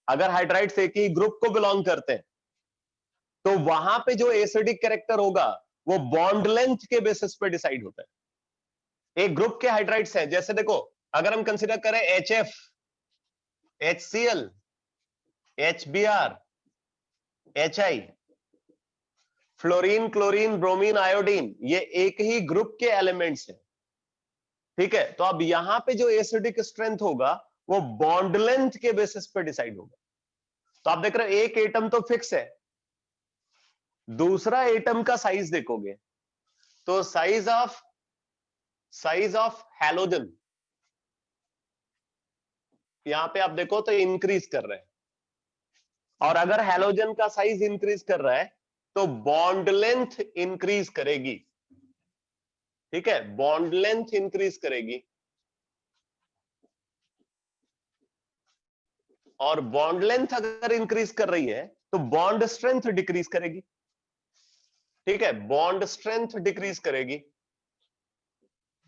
अगर हाइड्राइड्स एक ही ग्रुप को बिलोंग करते हैं, तो वहां पे जो एसिडिक कैरेक्टर होगा वो बॉन्ड लेंथ के बेसिस पे डिसाइड होता है। एक ग्रुप के हाइड्राइड्स हैं, जैसे देखो अगर हम कंसीडर करें HF, HCl, HBr, HI, fluorine, chlorine, bromine, iodine, ये एक ही ग्रुप के एलिमेंट्स हैं, ठीक है। तो अब यहां पे जो एसिडिक स्ट्रेंथ होगा वो बॉन्ड लेंथ के बेसिस पे डिसाइड होगा। तो आप देख रहे हो एक एटम तो फिक्स है, दूसरा एटम का साइज देखोगे तो साइज ऑफ हैलोजन यहां पे आप देखो तो इंक्रीज कर रहा है, और अगर हैलोजन का साइज इंक्रीज कर रहा है तो बॉन्ड लेंथ इंक्रीज करेगी, ठीक है, बॉन्ड लेंथ इंक्रीज करेगी। और बॉन्ड लेंथ अगर इंक्रीज कर रही है तो बॉन्ड स्ट्रेंथ डिक्रीज करेगी, ठीक है, बॉन्ड स्ट्रेंथ डिक्रीज करेगी।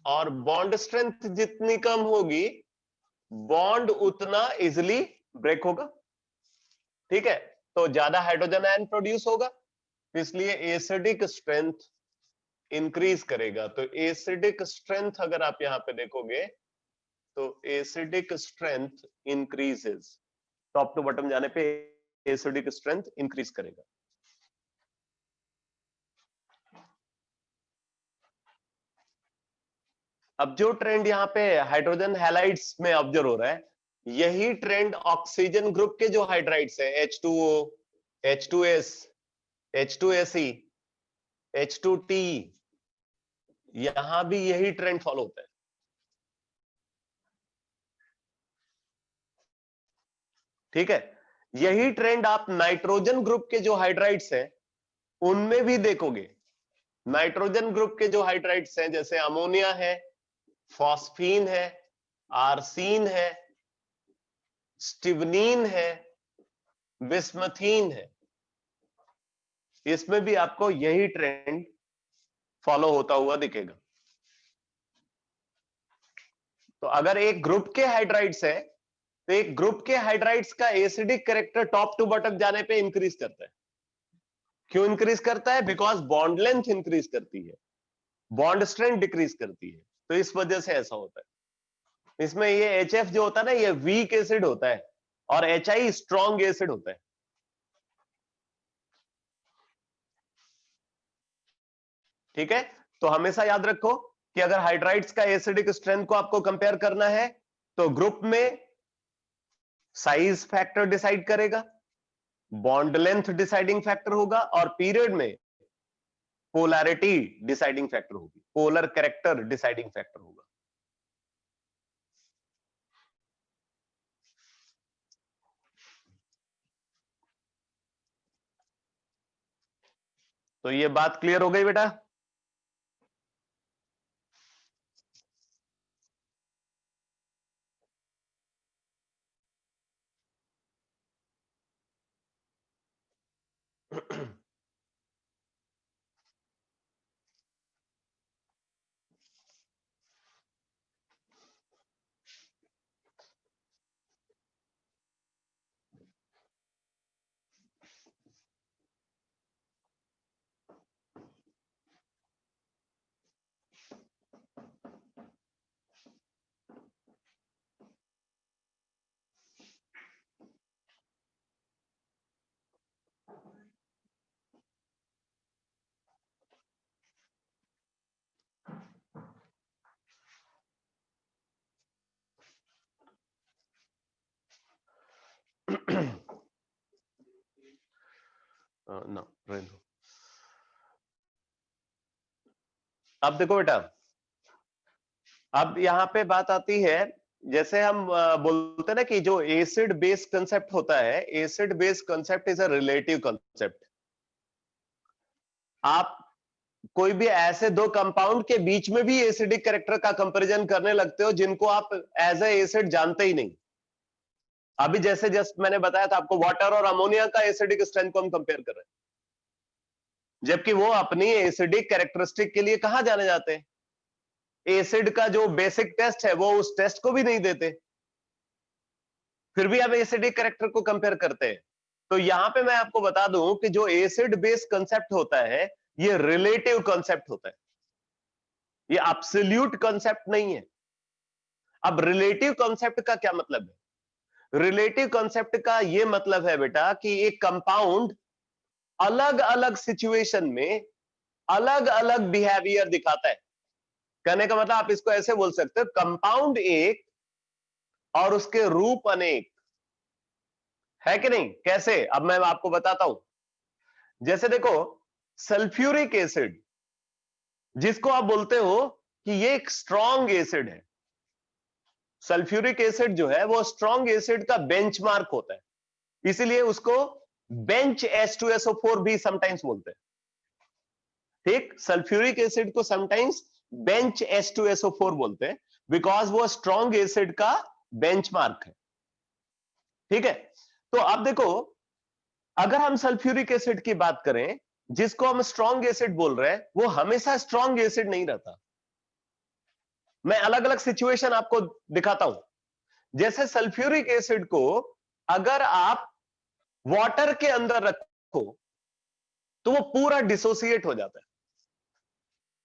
और बॉन्ड स्ट्रेंथ जितनी कम होगी बॉन्ड उतना इजिली ब्रेक होगा, ठीक है। तो ज्यादा हाइड्रोजन आयन प्रोड्यूस होगा, इसलिए एसिडिक स्ट्रेंथ इंक्रीज करेगा। तो एसिडिक स्ट्रेंथ अगर आप यहां पे देखोगे तो acidic strength increases, top to bottom जाने पे एसिडिक स्ट्रेंथ इंक्रीज करेगा। अब जो ट्रेंड यहाँ पे हाइड्रोजन हैलाइड्स में ऑब्जर्व हो रहा है, यही ट्रेंड ऑक्सीजन ग्रुप के जो हाइड्राइड्स है H2O, H2S, H2Se, H2T, यहां भी यही ट्रेंड फॉलो होता है, ठीक है। यही ट्रेंड आप नाइट्रोजन ग्रुप के जो हाइड्राइड्स हैं उनमें भी देखोगे। नाइट्रोजन ग्रुप के जो हाइड्राइड्स हैं जैसे अमोनिया है, फॉस्फीन है, आर्सीन है, स्टिवनीन है, बिस्मथीन है, इसमें भी आपको यही ट्रेंड फॉलो होता हुआ दिखेगा। तो अगर एक ग्रुप के हाइड्राइड्स है तो एक ग्रुप के हाइड्राइड्स का acidic character top to bottom जाने पे इंक्रीज करता है। क्यों इंक्रीज करता है? बिकॉज बॉन्ड लेंथ इंक्रीज करती है, बॉन्ड स्ट्रेंथ डिक्रीज करती है, तो इस वजह से ऐसा होता है। इसमें ये HF जो होता है ना, ये वीक एसिड होता है और HI स्ट्रॉन्ग एसिड होता है, ठीक है। तो हमेशा याद रखो कि अगर हाइड्राइड्स का एसिडिक स्ट्रेंथ को आपको कंपेयर करना है तो ग्रुप में साइज फैक्टर डिसाइड करेगा, बॉन्ड लेंथ डिसाइडिंग फैक्टर होगा, और पीरियड में पोलैरिटी डिसाइडिंग फैक्टर होगी, पोलर कैरेक्टर डिसाइडिंग फैक्टर होगा। तो ये बात क्लियर हो गई बेटा? ना अब देखो बेटा, अब यहां पे बात आती है, जैसे हम बोलते हैं ना कि जो एसिड बेस कंसेप्ट होता है, acid base concept is a relative concept. आप कोई भी ऐसे दो कंपाउंड के बीच में भी एसिडिक कैरेक्टर का कंपैरिजन करने लगते हो जिनको आप एज ए एसिड जानते ही नहीं। अभी जैसे जस्ट मैंने बताया था आपको, वाटर और अमोनिया का एसिडिक स्ट्रेंथ को हम कंपेयर कर रहे हैं, जबकि वो अपनी एसिडिक कैरेक्टरिस्टिक के लिए कहां जाने जाते हैं? एसिड का जो बेसिक टेस्ट है वो उस टेस्ट को भी नहीं देते, फिर भी आप एसिडिक कैरेक्टर को कंपेयर करते हैं। तो यहां पे मैं आपको बता दूं कि जो एसिड बेस कंसेप्ट होता है ये रिलेटिव कंसेप्ट होता है, ये एब्सोल्यूट कंसेप्ट नहीं है। अब रिलेटिव कंसेप्ट का क्या मतलब है? रिलेटिव कंसेप्ट का ये मतलब है बेटा कि एक कंपाउंड अलग अलग सिचुएशन में अलग अलग बिहेवियर दिखाता है। कहने का मतलब आप इसको ऐसे बोल सकते हो, कंपाउंड एक और उसके रूप अनेक है कि नहीं? कैसे? अब मैं आपको बताता हूं। जैसे देखो, सल्फ्यूरिक एसिड, जिसको आप बोलते हो कि ये एक स्ट्रॉन्ग एसिड है, सल्फ्यूरिक एसिड जो है वो स्ट्रॉन्ग एसिड का बेंचमार्क होता है, इसीलिए उसको बेंच H2SO4 भी समटाइम्स बोलते हैं। ठीक, सल्फ्यूरिक एसिड को समटाइम्स बेंच H2SO4 बोलते हैं, बिकॉज वो स्ट्रॉन्ग एसिड का बेंचमार्क है। ठीक है, तो अब देखो, अगर हम सल्फ्यूरिक एसिड की बात करें, जिसको हम स्ट्रॉन्ग एसिड बोल रहे हैं, वो हमेशा स्ट्रॉन्ग एसिड नहीं रहता। मैं अलग अलग सिचुएशन आपको दिखाता हूं। जैसे सल्फ्यूरिक एसिड को अगर आप वाटर के अंदर रखो तो वो पूरा डिसोसिएट हो जाता है।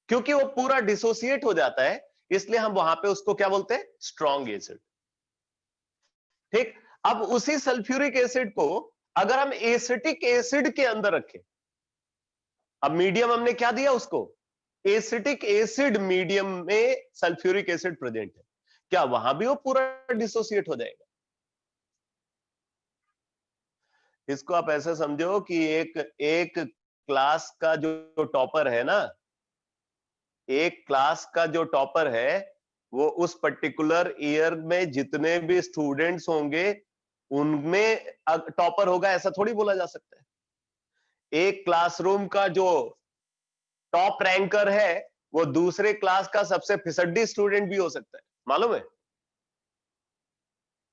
क्योंकि वो पूरा डिसोसिएट हो जाता है, इसलिए हम वहां पे उसको क्या बोलते हैं? Strong acid. ठीक, अब उसी सल्फ्यूरिक एसिड को अगर हम एसिटिक एसिड के अंदर रखें, अब मीडियम हमने क्या दिया उसको? एसिटिक एसिड मीडियम में सल्फ्यूरिक एसिड प्रेजेंट है, क्या वहां भी वो पूरा डिसोसिएट हो जाएगा? इसको आप ऐसे समझो कि एक क्लास का जो टॉपर है ना, एक क्लास का जो टॉपर है, वो उस पर्टिकुलर ईयर में जितने भी स्टूडेंट्स होंगे उनमें टॉपर होगा, ऐसा थोड़ी बोला जा सकता है। एक क्लासरूम का जो टॉप रैंकर है वो दूसरे क्लास का सबसे फिसड्डी स्टूडेंट भी हो सकता है, मालूम है?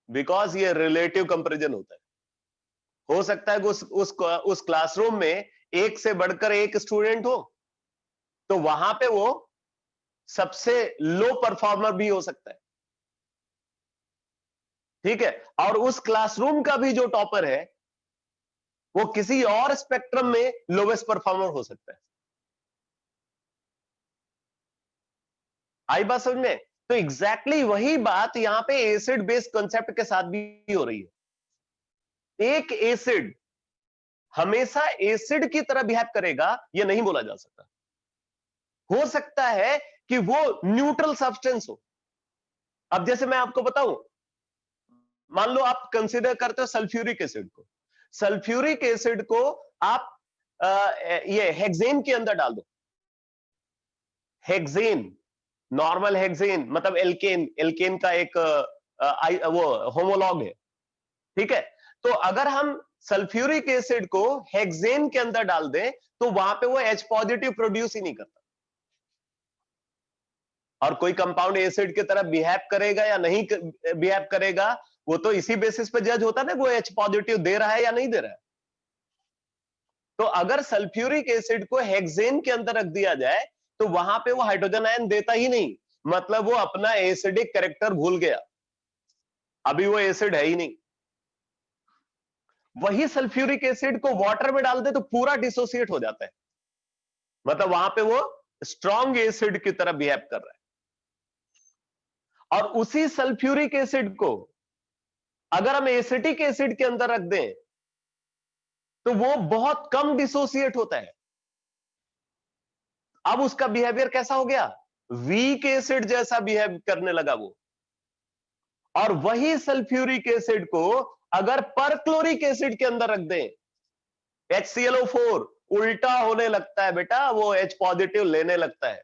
बिकॉज ये रिलेटिव कंपैरिजन होता है। हो सकता है कि उस क्लासरूम में एक से बढ़कर एक स्टूडेंट हो, तो वहां पे वो सबसे लो परफॉर्मर भी हो सकता है। ठीक है, और उस क्लासरूम का भी जो टॉपर है वो किसी और स्पेक्ट्रम में लोवेस्ट परफॉर्मर हो सकता है। आई बात समझ में? तो एग्जैक्टली वही बात यहां पे एसिड बेस कंसेप्ट के साथ भी हो रही है। एक एसिड हमेशा एसिड की तरह बिहेव करेगा यह नहीं बोला जा सकता। हो सकता है कि वो न्यूट्रल सब्सटेंस हो। अब जैसे मैं आपको बताऊं, मान लो आप कंसीडर करते हो सल्फ्यूरिक एसिड को, सल्फ्यूरिक एसिड को आप ये हेक्सेन के अंदर डाल दो, हेक्सेन, नॉर्मल हेक्सेन मतलब एल्केन, एल्केन का एक वो होमोलॉग है, ठीक है। तो अगर हम सल्फ्यूरिक एसिड को हेक्सेन के अंदर डाल दें तो वहां पे वो H पॉजिटिव प्रोड्यूस ही नहीं करता, और कोई कंपाउंड एसिड की तरह बिहेव करेगा या नहीं बिहेव करेगा वो तो इसी बेसिस पे जज होता है ना, वो H पॉजिटिव दे रहा है या नहीं दे रहा है। तो अगर सल्फ्यूरिक एसिड को हेक्सेन के अंदर रख दिया जाए तो वहां पे वो हाइड्रोजन आयन देता ही नहीं, मतलब वो अपना एसिडिक कैरेक्टर भूल गया, अभी वो एसिड है ही नहीं। वही सल्फ्यूरिक एसिड को वाटर में डाल दे तो पूरा डिसोसिएट हो जाता है, मतलब वहां पे वो स्ट्रॉन्ग एसिड की तरह बिहेव कर रहा है। और उसी सल्फ्यूरिक एसिड को अगर हम एसिटिक एसिड के अंदर रख दें तो वो बहुत कम डिसोसिएट होता है। अब उसका बिहेवियर कैसा हो गया, वीक एसिड जैसा बिहेव करने लगा वो। और वही सल्फ्यूरिक एसिड को अगर परक्लोरिक एसिड के अंदर रख दें, HClO4 उल्टा होने लगता है बेटा, वो H पॉजिटिव लेने लगता है।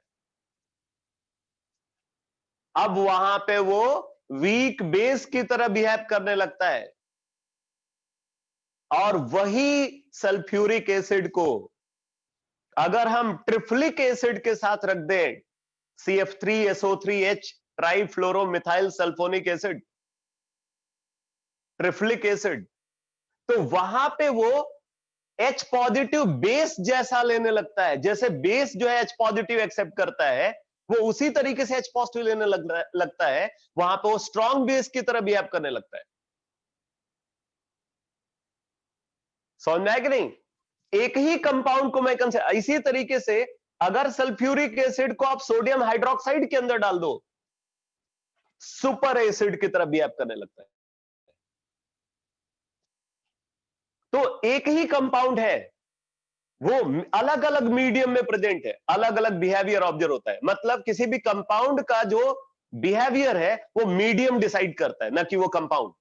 अब वहां पे वो वीक बेस की तरह बिहेव करने लगता है। और वही सल्फ्यूरिक एसिड को अगर हम ट्रिफ्लिक एसिड के साथ रख दें, CF3SO3H ट्राइफ्लोरोमिथाइल सल्फोनिक एसिड, ट्रिफ्लिक एसिड, तो वहां पे वो H पॉजिटिव बेस जैसा लेने लगता है। जैसे बेस जो है H पॉजिटिव एक्सेप्ट करता है, वो उसी तरीके से H पॉजिटिव लेने लगता है। वहां पे वो स्ट्रॉन्ग बेस की तरह बिहेव करने लगता है। समझ में आया कि नहीं? एक ही कंपाउंड को मैं इसी तरीके से अगर सल्फ्यूरिक एसिड को आप सोडियम हाइड्रोक्साइड के अंदर डाल दो, सुपर एसिड की तरह बिहेव करने लगता है। तो एक ही कंपाउंड है, वो अलग अलग मीडियम में प्रेजेंट है, अलग अलग बिहेवियर ऑब्जर्व होता है। मतलब किसी भी कंपाउंड का जो बिहेवियर है वो मीडियम डिसाइड करता है, ना कि वो कंपाउंड।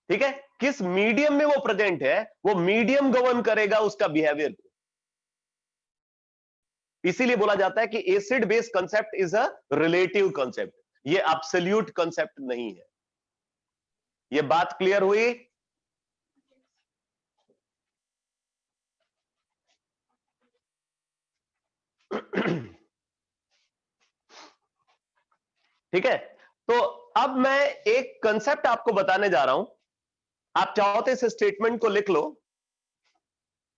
ठीक है, किस मीडियम में वो प्रेजेंट है वो मीडियम गवर्न करेगा उसका बिहेवियर को। इसीलिए बोला जाता है कि acid base concept is a relative concept, ये एब्सोल्यूट कंसेप्ट नहीं है। ये बात क्लियर हुई? ठीक है, तो अब मैं एक कंसेप्ट आपको बताने जा रहा हूं। आप चाहो तो इस स्टेटमेंट को लिख लो,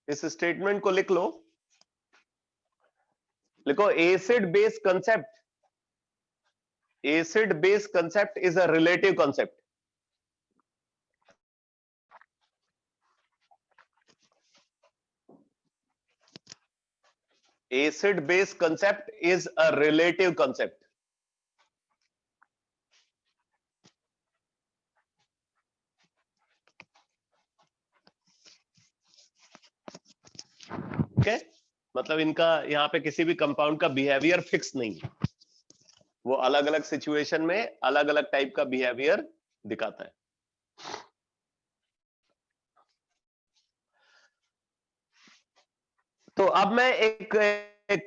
इस स्टेटमेंट को लिख लो, लिखो acid base concept, acid base concept is a relative concept. Acid base concept is a relative concept. Okay, मतलब इनका यहां पे किसी भी कंपाउंड का बिहेवियर फिक्स नहीं है, वो अलग अलग सिचुएशन में अलग अलग टाइप का बिहेवियर दिखाता है। तो अब मैं एक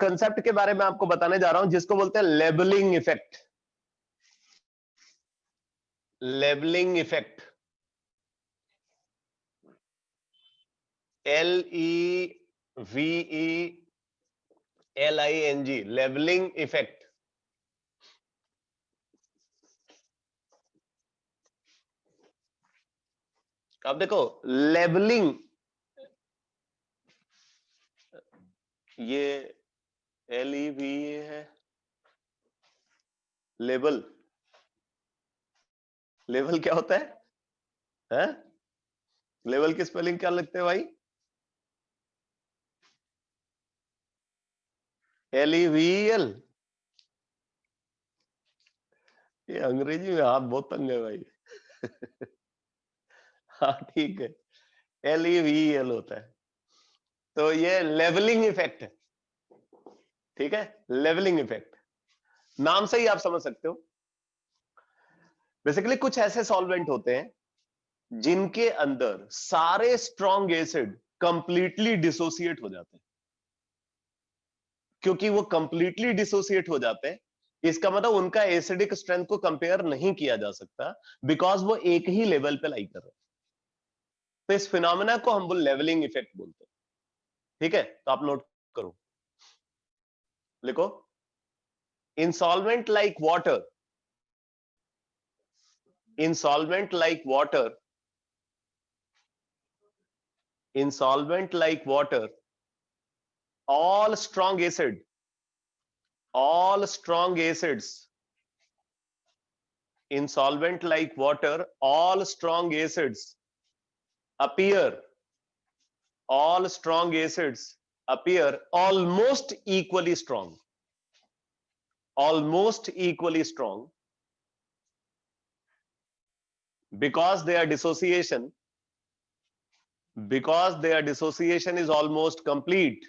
कंसेप्ट के बारे में आपको बताने जा रहा हूं जिसको बोलते हैं labelling effect. Labelling effect, LEVELING, labelling effect. अब देखो लेबलिंग, ये LEVE है, लेबल, लेबल क्या होता है? हैं? लेबल की स्पेलिंग क्या लिखते हैं भाई? LEVEL। ये अंग्रेजी में हाथ बहुत तंग है भाई। हाँ ठीक है, LEVEL होता है। तो ये लेवलिंग इफेक्ट है, ठीक है, लेवलिंग इफेक्ट नाम से ही आप समझ सकते हो। बेसिकली कुछ ऐसे सॉल्वेंट होते हैं जिनके अंदर सारे स्ट्रॉन्ग एसिड कंप्लीटली डिसोसिएट हो जाते हैं। क्योंकि वो कंप्लीटली डिसोसिएट हो जाते हैं, इसका मतलब उनका एसिडिक स्ट्रेंथ को कंपेयर नहीं किया जा सकता, बिकॉज वो एक ही लेवल पे लाई कर रहे हैं। तो इस फिनोमेना को हम लेवलिंग इफेक्ट बोलते हैं। ठीक है, तो आप नोट करो, लिखो, इन solvent like water, in solvent like water, in solvent like water, all strong acid, all strong acids, in solvent like water, all strong acids appear, all strong acids appear almost equally strong, almost equally strong, because their dissociation, because their dissociation is almost complete,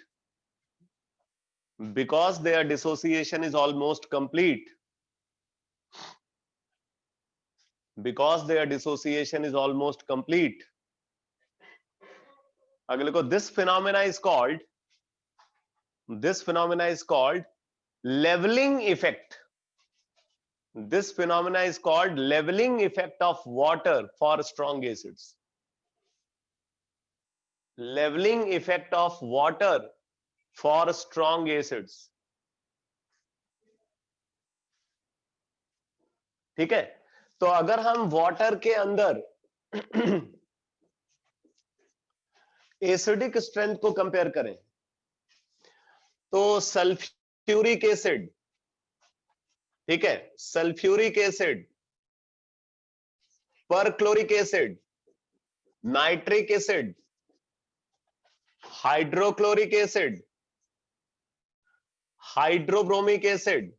because their dissociation is almost complete, because their dissociation is almost complete. अगले को, this phenomena is called, this phenomena is called leveling effect. This phenomena is called leveling effect of water for strong acids. Leveling effect of water for strong acids. ठीक है, तो अगर हम water के अंदर acidic strength को compare करें, तो सल्फ्यूरिक एसिड, ठीक है, sulphuric acid, perchloric acid, nitric acid, hydrochloric acid, hydrobromic acid,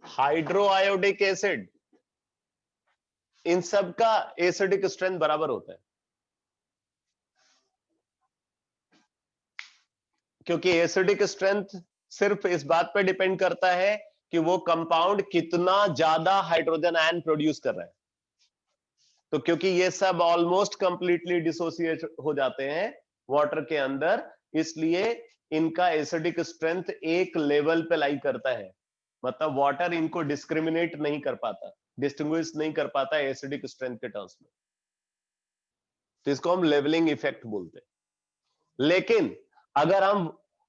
hydroiodic acid, इन सब का एसिडिक स्ट्रेंथ बराबर होता है, क्योंकि एसिडिक स्ट्रेंथ सिर्फ इस बात पर डिपेंड करता है कि वो कंपाउंड कितना ज्यादा हाइड्रोजन आयन प्रोड्यूस कर रहा है। तो क्योंकि ये सब ऑलमोस्ट कंप्लीटली डिसोसिएट हो जाते हैं वाटर के अंदर, इसलिए इनका एसिडिक स्ट्रेंथ एक लेवल पे लाई करता है, मतलब वाटर इनको डिस्क्रिमिनेट नहीं कर पाता, डिस्टिंग्विश नहीं कर पाता एसिडिक स्ट्रेंथ के टर्म्स में। तो इसको हम लेवलिंग इफेक्ट बोलते हैं। लेकिन अगर हम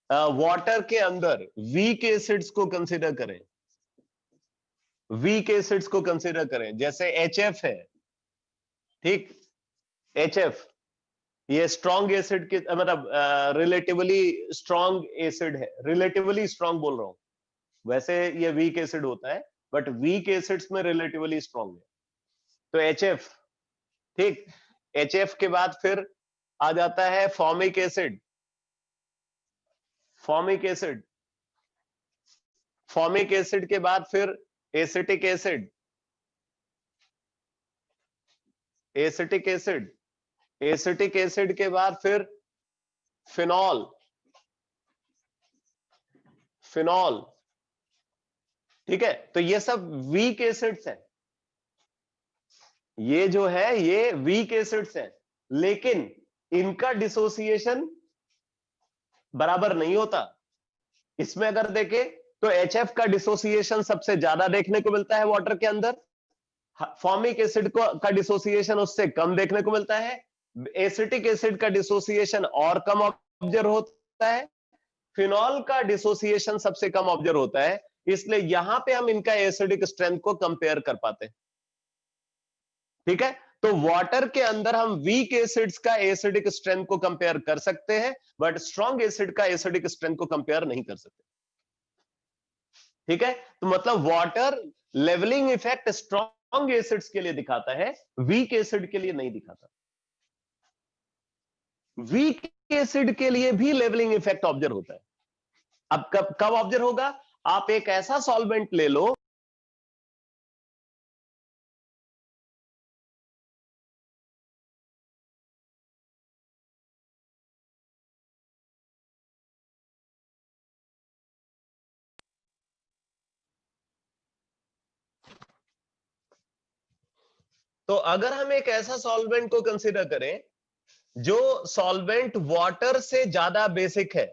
वाटर के अंदर वीक एसिड्स को कंसीडर करें, वीक एसिड्स को कंसीडर करें, जैसे HF है, ठीक, HF ये स्ट्रॉन्ग एसिड के मतलब रिलेटिवली स्ट्रॉन्ग एसिड है, रिलेटिवली स्ट्रॉन्ग बोल रहा हूं, वैसे ये वीक एसिड होता है, बट वीक एसिड्स में रिलेटिवली स्ट्रॉन्ग है। तो HF, ठीक, HF के बाद फिर आ जाता है formic acid, formic acid, formic acid के बाद फिर acetic acid, acetic acid, acetic acid के बाद फिर फिनॉल, फिनॉल, ठीक है। तो ये सब वीक एसिड्स हैं, ये जो है ये वीक एसिड्स हैं, लेकिन इनका डिसोसिएशन बराबर नहीं होता। इसमें अगर देखें तो HF का डिसोसिएशन सबसे ज्यादा देखने को मिलता है वाटर के अंदर, फॉर्मिक एसिड को का डिसोसिएशन उससे कम देखने को मिलता है, एसिटिक एसिड का डिसोसिएशन और कम ऑब्जर्व होता है, फिनॉल का डिसोसिएशन सबसे कम ऑब्जर्व होता है, इसलिए यहां पे हम इनका एसिडिक स्ट्रेंथ को कंपेयर कर पाते हैं। ठीक है, तो वाटर के अंदर हम वीक एसिड्स का एसिडिक स्ट्रेंथ को कंपेयर कर सकते हैं, बट स्ट्रॉन्ग एसिड का एसिडिक स्ट्रेंथ को कंपेयर नहीं कर सकते। ठीक है, तो मतलब water levelling effect strong acids के लिए दिखाता है, वीक एसिड के लिए नहीं दिखाता। वीक एसिड के लिए भी लेवलिंग इफेक्ट ऑब्जर्व होता है। अब कब कब ऑब्जर्व होगा? आप एक ऐसा सॉल्वेंट ले लो तो अगर हम एक ऐसा सॉल्वेंट को कंसीडर करें जो सॉल्वेंट वाटर से ज्यादा बेसिक है,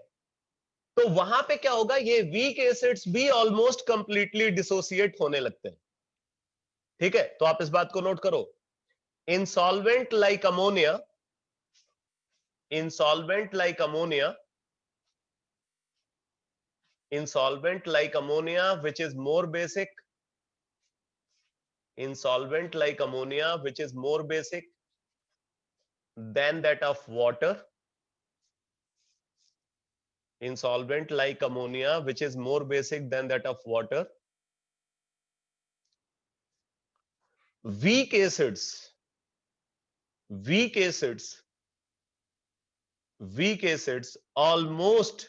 तो वहां पे क्या होगा, ये वीक एसिड्स भी ऑलमोस्ट कंप्लीटली डिसोसिएट होने लगते हैं। ठीक है, तो आप इस बात को नोट करो। इन solvent like ammonia, in solvent like ammonia, in solvent like ammonia which is more basic, in solvent like ammonia which is more basic than that of water, in solvent like ammonia which is more basic than that of water, weak acids, weak acids, weak acids almost,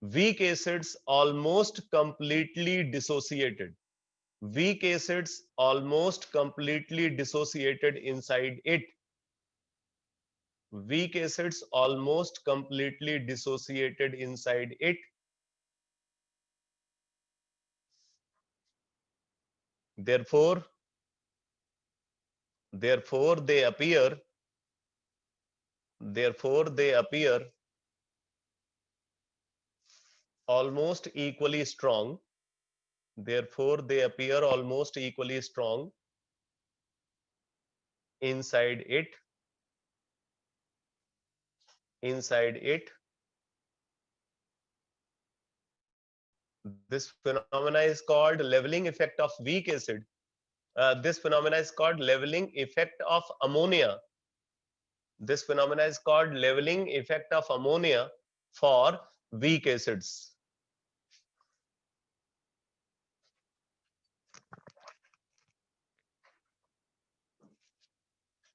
weak acids almost completely dissociated, weak acids almost completely dissociated inside it, weak acids almost completely dissociated inside it, therefore they appear, therefore they appear almost equally strong, therefore they appear almost equally strong inside it, inside it. This phenomena is called leveling effect of weak acid. This phenomena is called leveling effect of ammonia. This phenomena is called leveling effect of ammonia for weak acids.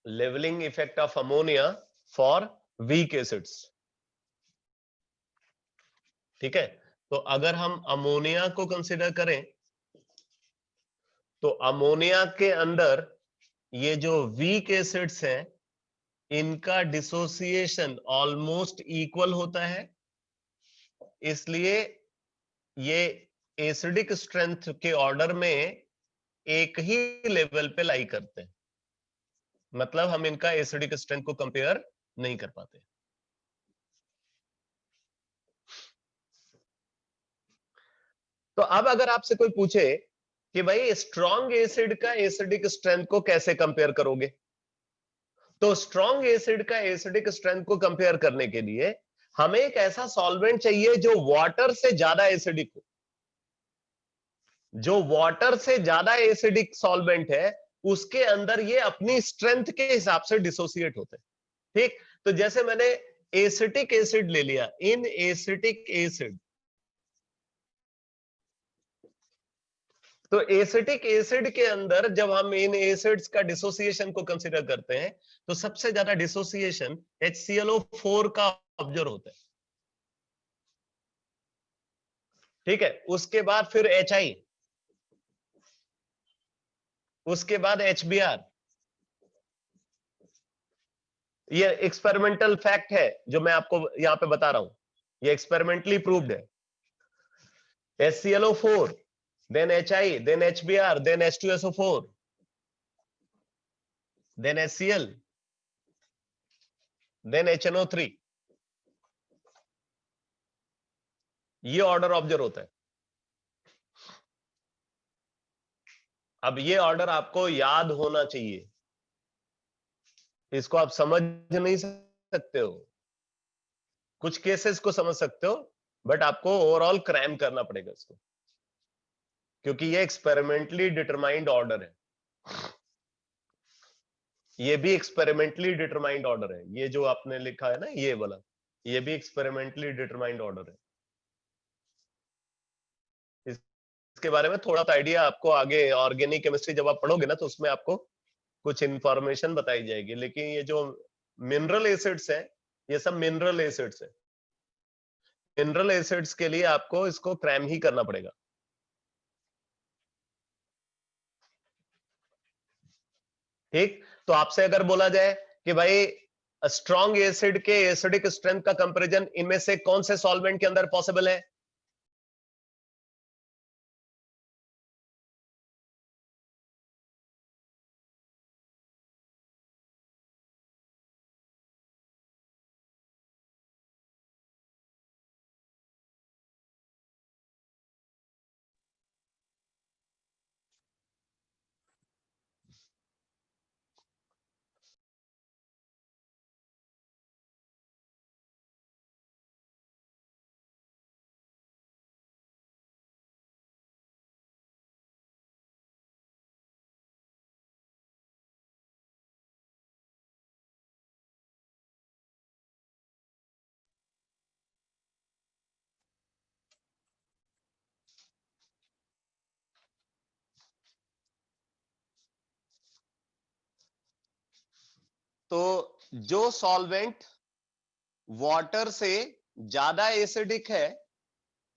Leveling effect of ammonia for weak acids. ठीक है, तो अगर हम ammonia को consider करें, तो ammonia के अंदर ये जो वीक एसिड्स हैं, इनका डिसोसिएशन ऑलमोस्ट इक्वल होता है, इसलिए ये एसिडिक स्ट्रेंथ के ऑर्डर में एक ही लेवल पे लाई करते हैं, मतलब हम इनका एसिडिक स्ट्रेंथ को कंपेयर नहीं कर पाते। तो अब अगर आपसे कोई पूछे कि भाई स्ट्रॉन्ग एसिड का एसिडिक स्ट्रेंथ को कैसे कंपेयर करोगे, तो स्ट्रॉन्ग एसिड का एसिडिक स्ट्रेंथ को कंपेयर करने के लिए हमें एक ऐसा सॉल्वेंट चाहिए जो वाटर से ज्यादा एसिडिक हो। जो वाटर से ज्यादा एसिडिक सॉल्वेंट है उसके अंदर ये अपनी स्ट्रेंथ के हिसाब से डिसोसिएट होते हैं। ठीक, तो जैसे मैंने एसिटिक एसिड ले लिया, इन एसिटिक एसिड, तो एसिटिक एसिड के अंदर जब हम इन एसिड्स का डिसोसिएशन को कंसीडर करते हैं तो सबसे ज्यादा डिसोसिएशन HClO4 का ऑब्जर्व होता है। ठीक है, उसके बाद फिर HI, उसके बाद HBr। ये एक्सपेरिमेंटल फैक्ट है जो मैं आपको यहां पे बता रहा हूं, ये एक्सपेरिमेंटली प्रूव्ड है। HClO4, then HI, then HBr, then H2SO4, then HCl, then HNO3, ये ऑर्डर ऑब्जर्व होता है। अब ये ऑर्डर आपको याद होना चाहिए, इसको आप समझ नहीं सकते हो, कुछ केसेस को समझ सकते हो बट आपको ओवरऑल क्रैम करना पड़ेगा इसको, क्योंकि ये एक्सपेरिमेंटली डिटरमाइंड ऑर्डर है। ये भी एक्सपेरिमेंटली डिटरमाइंड ऑर्डर है, ये जो आपने लिखा है ना ये वाला, ये भी एक्सपेरिमेंटली डिटरमाइंड ऑर्डर है। इसके बारे में थोड़ा सा आइडिया आपको आगे ऑर्गेनिक केमिस्ट्री जब आप पढ़ोगे ना तो उसमें आपको कुछ इंफॉर्मेशन बताई जाएगी, लेकिन ये जो मिनरल एसिड्स है ये सब मिनरल एसिड्स है। मिनरल एसिड्स के लिए आपको इसको क्रैम ही करना पड़ेगा। ठीक, तो आपसे अगर बोला जाए कि भाई स्ट्रॉन्ग एसिड के एसिडिक स्ट्रेंथ का कंपैरिजन इनमें से कौन से सॉल्वेंट के अंदर पॉसिबल है, तो जो सॉल्वेंट वाटर से ज्यादा एसिडिक है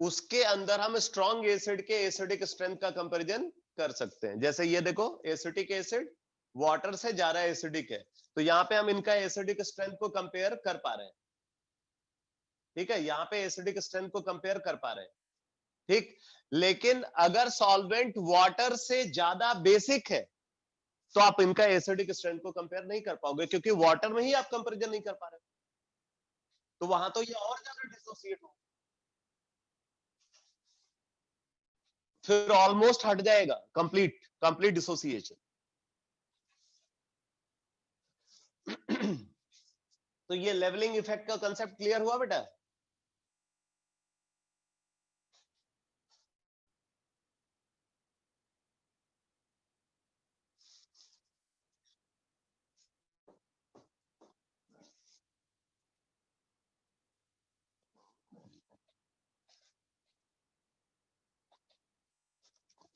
उसके अंदर हम स्ट्रॉन्ग एसिड के एसिडिक स्ट्रेंथ का कंपैरिजन कर सकते हैं। जैसे ये देखो, एसिटिक एसिड वाटर से ज्यादा एसिडिक है, तो यहाँ पे हम इनका एसिडिक स्ट्रेंथ को कंपेयर कर पा रहे हैं। ठीक है, यहाँ पे एसिडिक स्ट्रेंथ को कंपेयर कर पा रहे हैं। ठीक, लेकिन अगर सॉल्वेंट वाटर से ज्यादा बेसिक है तो आप इनका एसिडिक स्ट्रेंथ को कंपेयर नहीं कर पाओगे, क्योंकि वाटर में ही आप कंपैरिजन नहीं कर पा रहे, तो वहां तो ये और ज्यादा डिसोसिएट हो, फिर ऑलमोस्ट हट जाएगा, कंप्लीट डिसोसिएशन। तो ये लेवलिंग इफेक्ट का कंसेप्ट क्लियर हुआ बेटा?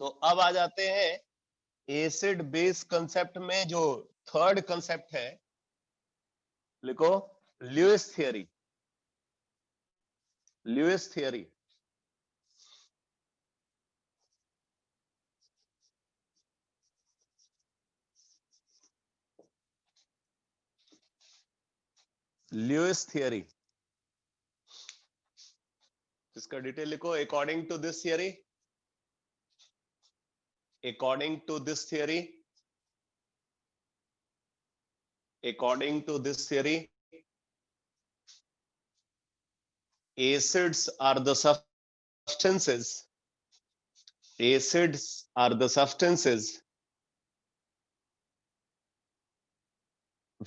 तो अब आ जाते हैं एसिड बेस कंसेप्ट में। जो थर्ड कंसेप्ट है, लिखो Lewis theory. Lewis theory Lewis theory, इसका डिटेल लिखो। According to this theory, according to this theory, according to this theory, acids are the substances, acids are the substances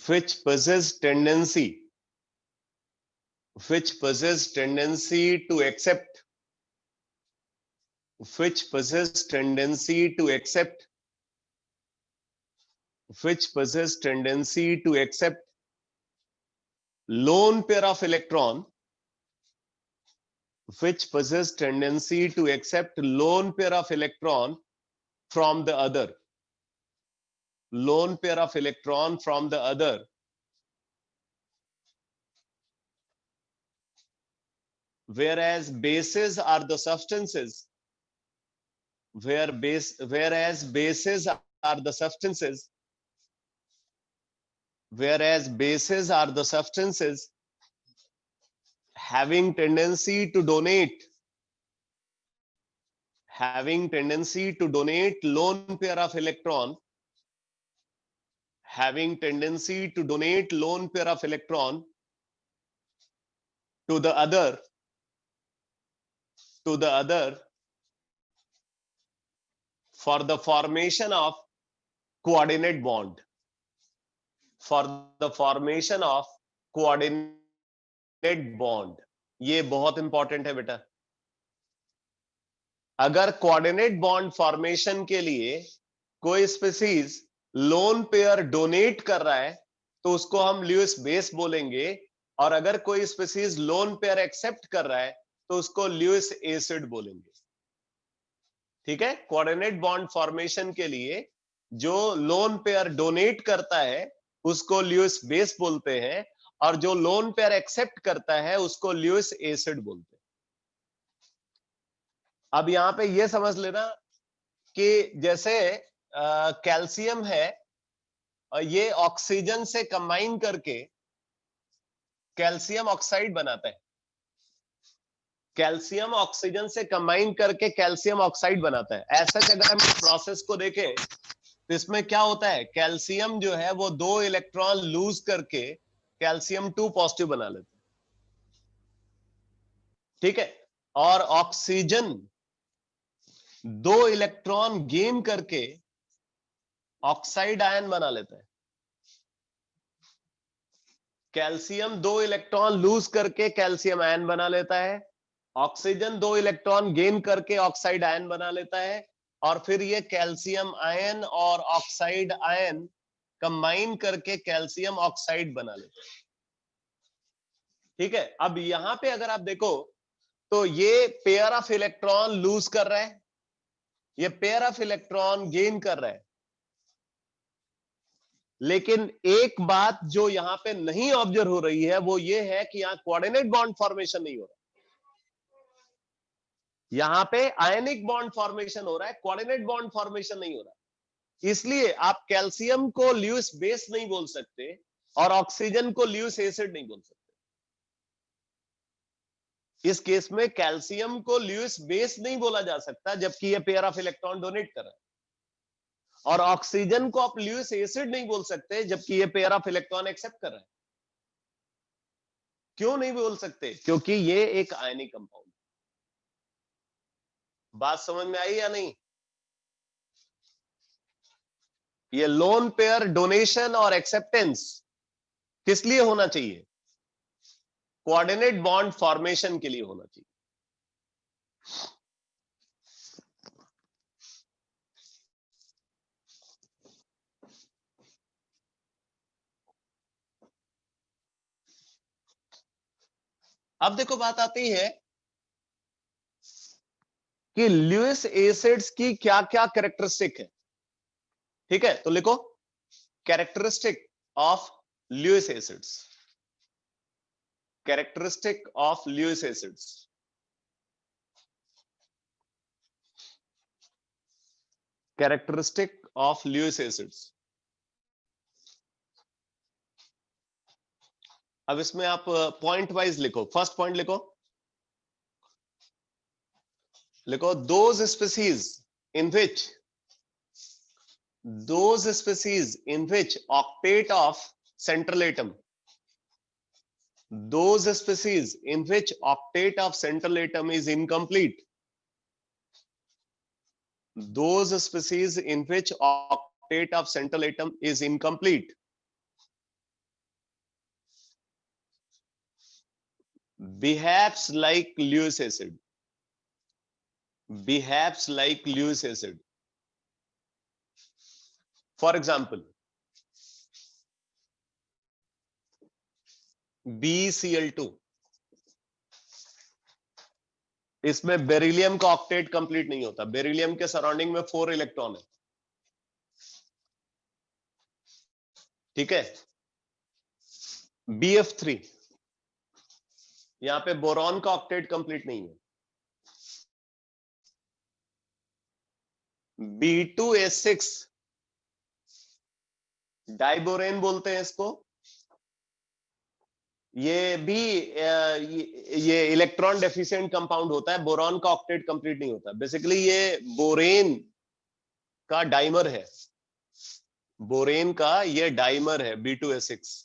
which possess tendency to accept, which possess tendency to accept lone pair of electron, which possess tendency to accept lone pair of electron from the other, lone pair of electron from the other, whereas bases are the substances, whereas bases are the substances having tendency to donate lone pair of electron, to the other for the formation of coordinate bond, ये बहुत important है बेटा। अगर coordinate bond formation के लिए कोई species lone pair donate कर रहा है तो उसको हम ल्यूइस बेस बोलेंगे, और अगर कोई स्पीसीज लोन पेयर एक्सेप्ट कर रहा है तो उसको ल्यूइस एसिड बोलेंगे। ठीक है, कोऑर्डिनेट बॉन्ड फॉर्मेशन के लिए जो लोन पेयर डोनेट करता है उसको ल्यूइस बेस बोलते हैं, और जो लोन पेयर एक्सेप्ट करता है उसको ल्यूइस एसिड बोलते हैं। अब यहां पे ये समझ लेना कि जैसे कैल्शियम है, ये ऑक्सीजन से कंबाइन करके कैल्शियम ऑक्साइड बनाता है, कैल्शियम ऑक्सीजन से कंबाइन करके कैल्शियम ऑक्साइड बनाता है। ऐसा अगर हम प्रोसेस को देखें तो इसमें क्या होता है, कैल्शियम जो है वो 2 इलेक्ट्रॉन लूज करके कैल्शियम 2 पॉजिटिव बना लेता है। ठीक है, और ऑक्सीजन 2 इलेक्ट्रॉन गेन करके ऑक्साइड आयन बना लेता है। कैल्शियम 2 इलेक्ट्रॉन लूज करके कैल्शियम आयन बना लेता है, ऑक्सीजन 2 इलेक्ट्रॉन गेन करके ऑक्साइड आयन बना लेता है, और फिर ये कैल्शियम आयन और ऑक्साइड आयन कंबाइन करके कैल्शियम ऑक्साइड बना लेते हैं। ठीक है, अब यहां पे अगर आप देखो तो ये पेयर ऑफ इलेक्ट्रॉन लूज कर रहा है, ये पेयर ऑफ इलेक्ट्रॉन गेन कर रहा है, लेकिन एक बात जो यहां पे नहीं ऑब्जर्व हो रही है वो ये है कि यहां कोऑर्डिनेट बॉन्ड फॉर्मेशन नहीं हो रहा, यहां पे आयनिक बॉन्ड फॉर्मेशन हो रहा है, कोऑर्डिनेट बॉन्ड फॉर्मेशन नहीं हो रहा। इसलिए आप कैल्शियम को ल्यूइस बेस नहीं बोल सकते और ऑक्सीजन को ल्यूइस एसिड नहीं बोल सकते। इस केस में कैल्शियम को ल्यूइस बेस नहीं बोला जा सकता जबकि ये पेयर ऑफ इलेक्ट्रॉन डोनेट कर रहा है, और ऑक्सीजन को आप ल्यूइस एसिड नहीं बोल सकते जबकि ये पेयर ऑफ इलेक्ट्रॉन एक्सेप्ट कर रहा है। क्यों नहीं बोल सकते? क्योंकि ये एक आयनिक कंपाउंड। बात समझ में आई या नहीं? ये लोन पेयर डोनेशन और एक्सेप्टेंस किस लिए होना चाहिए? कोऑर्डिनेट बॉन्ड फॉर्मेशन के लिए होना चाहिए। अब देखो बात आती है कि ल्यूइस एसिड्स की क्या क्या कैरेक्टरिस्टिक है। ठीक है, तो लिखो characteristic of Lewis acids, characteristic of Lewis acids. Characteristic of Lewis acids. अब इसमें आप पॉइंट वाइज लिखो। फर्स्ट पॉइंट लिखो those species in which octet of central atom, those species in which octet of central atom is incomplete, those species in which octet of central atom is incomplete behaves like Lewis acid, behaves like Lewis acid. For example, BeCl2, इसमें beryllium का octet complete नहीं होता, beryllium के surrounding में 4 electron है। ठीक है, BF3, यहां पे बोरॉन का ऑक्टेट कंप्लीट नहीं है। B2S6, डाइबोरेन बोलते हैं इसको, ये भी ये इलेक्ट्रॉन डेफिशिएंट कंपाउंड होता है, बोरॉन का ऑक्टेट कंप्लीट नहीं होता। बेसिकली ये बोरेन का डाइमर है, बोरेन का ये डाइमर है B2S6।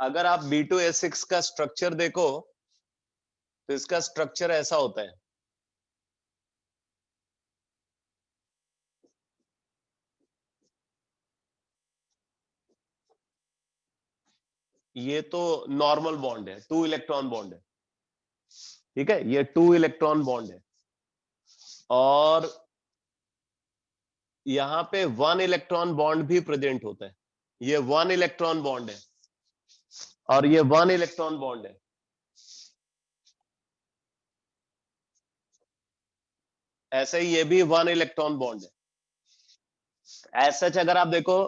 अगर आप B2S6 का स्ट्रक्चर देखो तो इसका स्ट्रक्चर ऐसा होता है। ये तो नॉर्मल बॉन्ड है, 2 इलेक्ट्रॉन बॉन्ड है। ठीक है, ये 2 इलेक्ट्रॉन बॉन्ड है और यहां पे 1 इलेक्ट्रॉन बॉन्ड भी प्रेजेंट होता है। ये 1 इलेक्ट्रॉन बॉन्ड है और ये 1 इलेक्ट्रॉन बॉन्ड है। ऐसे ही ये भी 1 इलेक्ट्रॉन बॉन्ड है। एज सच अगर आप देखो,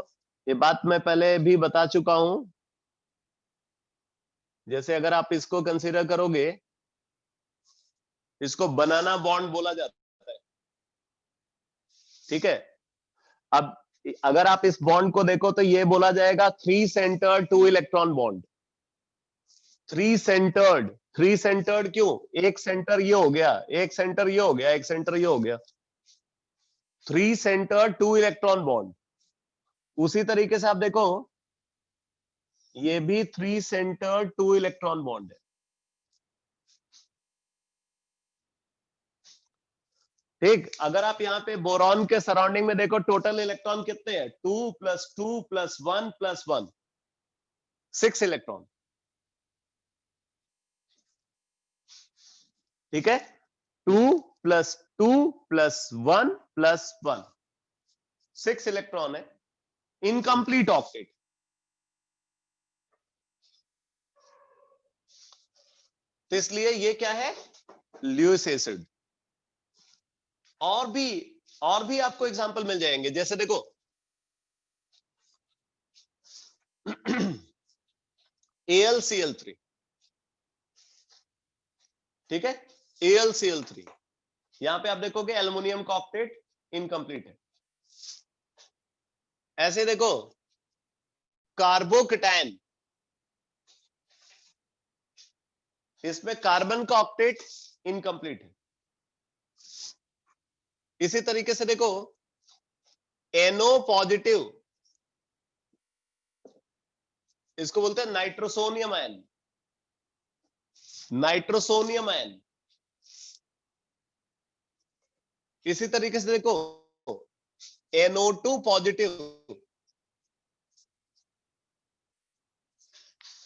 ये बात मैं पहले भी बता चुका हूं, जैसे अगर आप इसको कंसीडर करोगे, इसको बनाना बॉन्ड बोला जाता है। ठीक है, अब अगर आप इस बॉन्ड को देखो तो ये बोला जाएगा 3 सेंटर्ड 2 इलेक्ट्रॉन बॉन्ड। 3 सेंटर्ड क्यों? एक सेंटर ये हो गया, एक सेंटर ये हो गया, एक सेंटर ये हो गया, 3 सेंटर्ड 2 इलेक्ट्रॉन बॉन्ड। उसी तरीके से आप देखो ये भी 3 सेंटर्ड 2 इलेक्ट्रॉन बॉन्ड है। ठीक, अगर आप यहाँ पे बोरॉन के सराउंडिंग में देखो टोटल इलेक्ट्रॉन कितने हैं? 2 + 2 + 1 + 1, 6 इलेक्ट्रॉन। ठीक है, 2 + 2 + 1 + 1, 6 इलेक्ट्रॉन है, इनकम्प्लीट ऑक्टेट। तो इसलिए ये क्या है? Lewis acid. और भी आपको एग्जांपल मिल जाएंगे। जैसे देखो AlCl3, ठीक है, AlCl3। यहां पे आप देखोगे एल्युमिनियम का ऑक्टेट इनकम्प्लीट है। ऐसे देखो कार्बोकेटायन, इसमें कार्बन का ऑक्टेट इनकम्प्लीट है। इसी तरीके से देखो NO पॉजिटिव, इसको बोलते हैं नाइट्रोसोनियम आयन, नाइट्रोसोनियम आयन। इसी तरीके से देखो NO2 पॉजिटिव,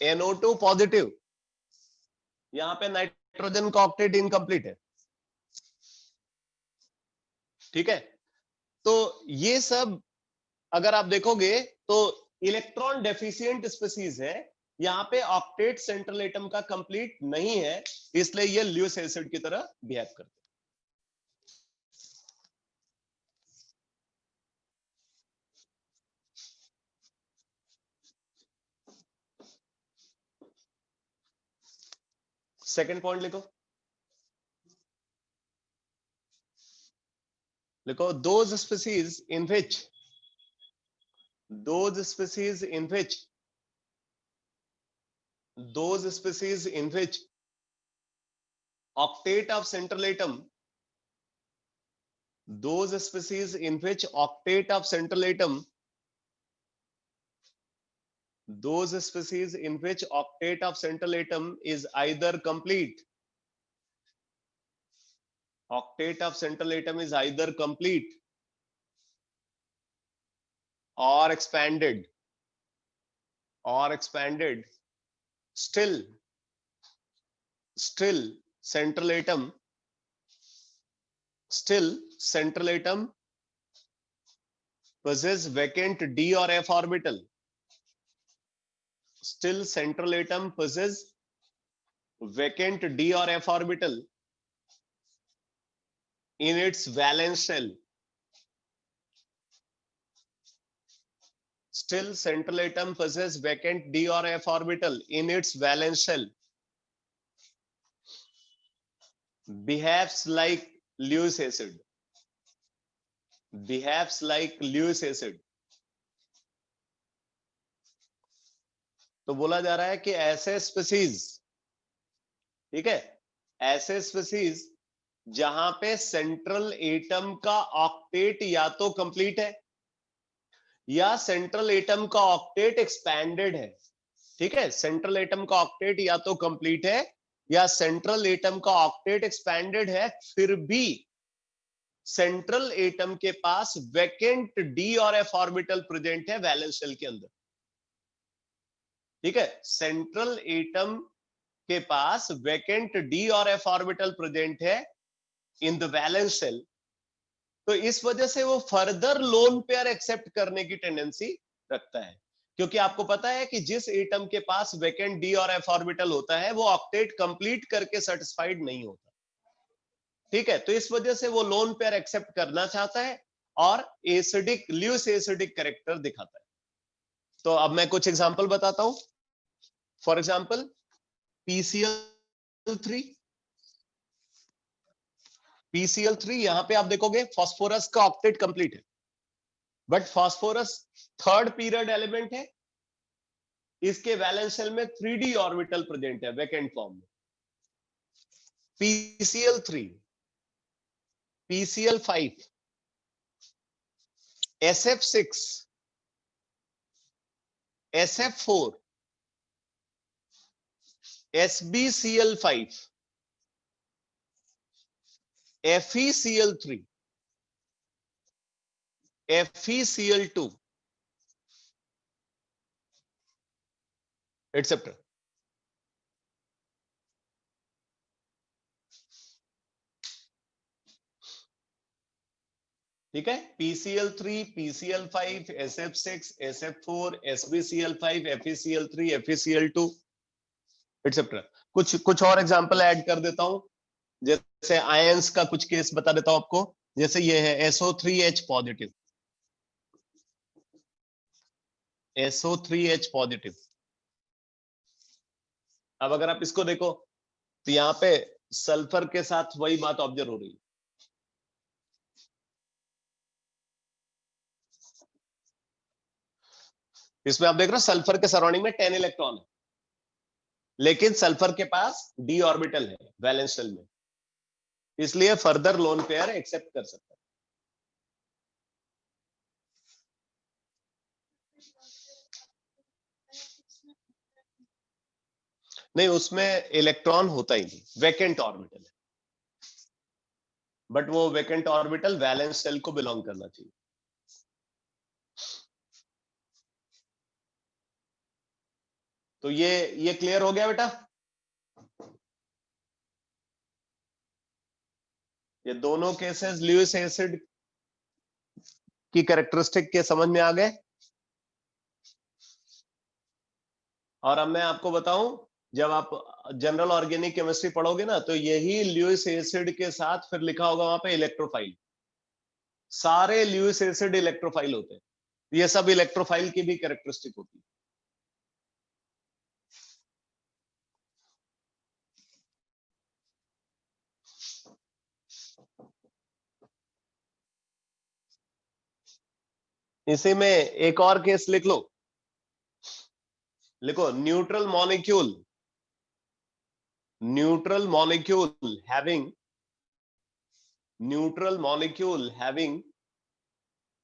NO2 पॉजिटिव, यहां पे नाइट्रोजन का ऑक्टेट इनकम्प्लीट है, ठीक है। तो ये सब अगर आप देखोगे तो इलेक्ट्रॉन डेफिशिएंट स्पीसीज है, यहां पे ऑक्टेट सेंट्रल एटम का कंप्लीट नहीं है, इसलिए ये ल्यूइस एसिड की तरह बिहेव करते हैं। सेकंड पॉइंट लिखो, लिखो those species in which octet of central atom, those species in which octet of central atom, those species in which octet of central atom is either complete, octet of central atom is either complete or expanded, still central atom possess vacant d or f orbital, still central atom possess vacant d or f orbital in its valence shell, still central atom possess vacant d or f orbital in its valence shell, behaves like Lewis acid, behaves like Lewis acid। तो बोला जा रहा है कि ऐसे species, ठीक है, ऐसे स्पीसीज जहां पे सेंट्रल एटम का ऑक्टेट या तो कंप्लीट है या सेंट्रल एटम का ऑक्टेट एक्सपैंडेड है, ठीक है, सेंट्रल एटम का ऑक्टेट या तो कंप्लीट है या सेंट्रल एटम का ऑक्टेट एक्सपैंडेड है, फिर भी सेंट्रल एटम के पास वैकेंट डी और एफ ऑर्बिटल प्रेजेंट है वैलेंस शेल के अंदर, ठीक है, सेंट्रल एटम के पास वैकेंट डी और एफ ऑर्बिटल प्रेजेंट है इन द वैलेंस शेल। तो इस वजह से वो फर्दर लोन पेयर एक्सेप्ट करने की टेंडेंसी रखता है, क्योंकि आपको पता है कि जिस एटम के पास वैकेंट डी और एफ ऑर्बिटल होता है वो ऑक्टेट कंप्लीट करके सेटिस्फाइड नहीं होता, ठीक है। तो इस वजह से वो लोन पेयर एक्सेप्ट करना चाहता है और एसिडिक, ल्यूइस एसिडिक कैरेक्टर दिखाता है। तो अब मैं कुछ एग्जांपल बताता हूं। फॉर एग्जांपल PCl3, यहां पे आप देखोगे फास्फोरस का ऑक्टेट कंप्लीट है, but phosphorus third period element है, इसके वैलेंस शेल में 3d ऑर्बिटल प्रेजेंट है वैकेंट फॉर्म में। PCl3, PCl5, SF6, SF4, SbCl5, FeCl3, FeCl2, etc. ठीक है, PCl3, PCl5, SF6, SF4, SbCl5, FeCl3, FeCl2, etc. कुछ और एग्जांपल ऐड कर देता हूं, जैसे आयंस का कुछ केस बता देता हूं आपको। जैसे ये है SO3H पॉजिटिव, SO3H पॉजिटिव, अब अगर आप इसको देखो तो यहाँ पे सल्फर के साथ वही बात ऑब्जर्व हो रही है। इसमें आप देख रहे हो सल्फर के सराउंडिंग में 10 इलेक्ट्रॉन है, लेकिन सल्फर के पास d ऑर्बिटल है वैलेंस शेल में, इसलिए फर्दर लोन पेयर एक्सेप्ट कर सकता है। नहीं, उसमें इलेक्ट्रॉन होता ही नहीं, वैकेंट ऑर्बिटल है, बट वो वैकेंट ऑर्बिटल वैलेंस शेल को बिलोंग करना चाहिए। तो ये क्लियर हो गया बेटा? ये दोनों केसेस ल्यूइस एसिड की कैरेक्टरिस्टिक के समझ में आ गए। और अब मैं आपको बताऊं, जब आप जनरल ऑर्गेनिक केमिस्ट्री पढ़ोगे ना, तो यही ल्यूइस एसिड के साथ फिर लिखा होगा वहां पे इलेक्ट्रोफाइल। सारे ल्यूइस एसिड इलेक्ट्रोफाइल होते हैं, ये सब इलेक्ट्रोफाइल की भी कैरेक्टरिस्टिक होती है। इसी में एक और केस लिख लो, लिखो neutral molecule having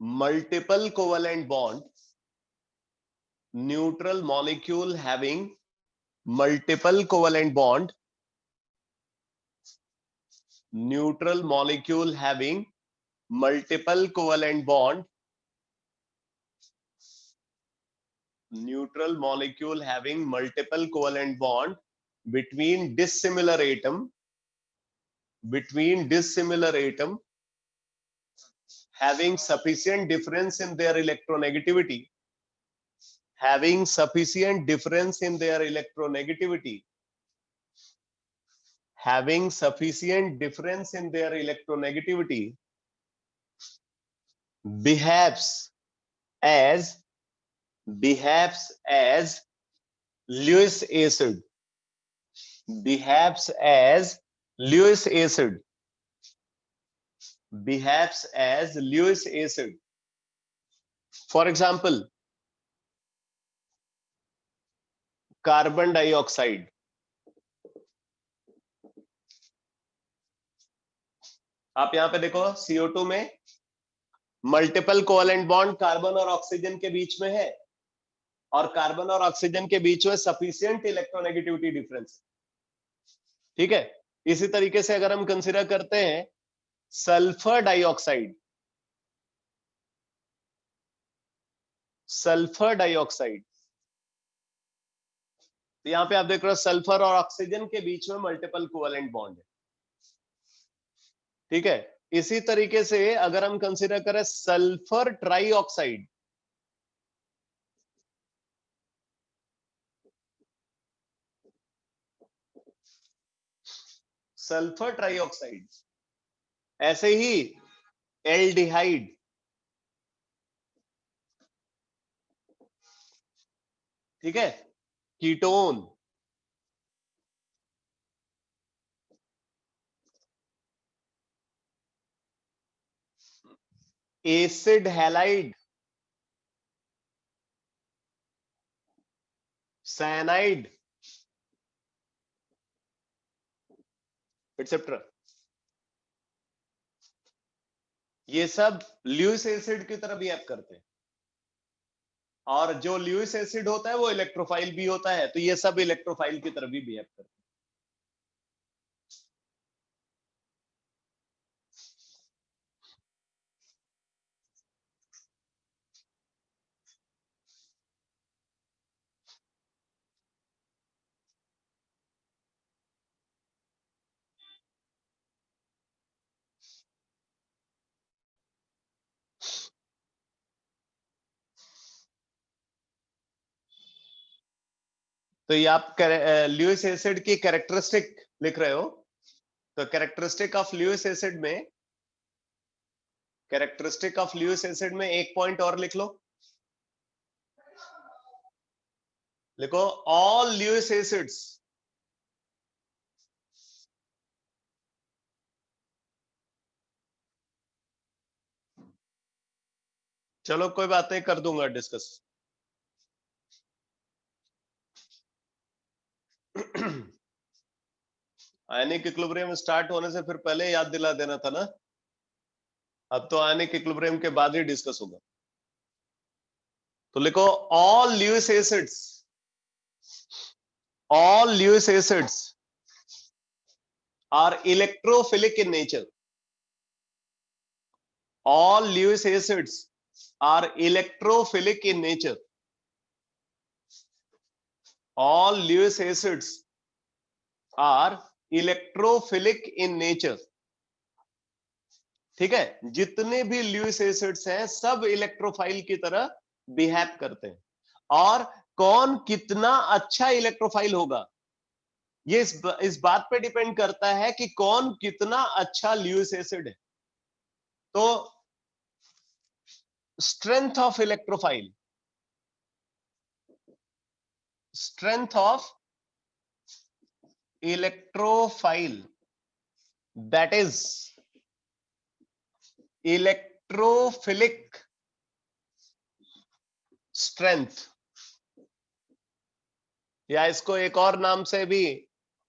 multiple covalent bond, neutral molecule having multiple covalent bond, neutral molecule having multiple covalent bond, neutral molecule having multiple covalent bond between dissimilar atom having sufficient difference in their electronegativity, having sufficient difference in their electronegativity, having sufficient difference in their electronegativity, behaves as Lewis acid, behaves as Lewis acid, behaves as Lewis acid. For example, carbon dioxide. आप यहां पे देखो CO2 में multiple covalent bond carbon और oxygen के बीच में है, और कार्बन और ऑक्सीजन के बीच में सफिशिएंट इलेक्ट्रोनेगेटिविटी डिफरेंस, ठीक है। इसी तरीके से अगर हम कंसीडर करते हैं सल्फर डाइऑक्साइड, तो यहां पे आप देख रहे हो सल्फर और ऑक्सीजन के बीच में मल्टीपल कोवेलेंट बॉन्ड है, ठीक है। इसी तरीके से अगर हम कंसीडर करें सल्फर ट्राइऑक्साइड, ऐसे ही एल्डिहाइड, ठीक है, ketone, acid halide, cyanide, etcetera, ये सब ल्यूइस एसिड की तरह बिहेव करते हैं। और जो ल्यूइस एसिड होता है वो इलेक्ट्रोफाइल भी होता है, तो ये सब इलेक्ट्रोफाइल की तरह भी बिहेव करते हैं। तो ये आप ल्यूइस एसिड की कैरेक्टरिस्टिक लिख रहे हो, तो कैरेक्टरिस्टिक ऑफ ल्यूइस एसिड में एक पॉइंट और लिख लो, लिखो ऑल ल्यूइस एसिड्स चलो कोई बात नहीं, कर दूंगा डिस्कस। आयनिक इक्विलिब्रियम स्टार्ट होने से फिर पहले याद दिला देना था ना। अब तो आयनिक इक्विलिब्रियम के बाद ही डिस्कस होगा। तो लिखो all Lewis acids are electrophilic in nature. All Lewis acids are electrophilic in nature. All Lewis acids are electrophilic in nature. ठीक है, जितने भी ल्यूइस एसिड्स हैं सब इलेक्ट्रोफाइल की तरह बिहेव करते हैं। और कौन कितना अच्छा इलेक्ट्रोफाइल होगा ये इस बात पे डिपेंड करता है कि कौन कितना अच्छा ल्यूइस एसिड है। तो strength of electrophile, strength of electrophile, that is electrophilic strength, या इसको एक और नाम से भी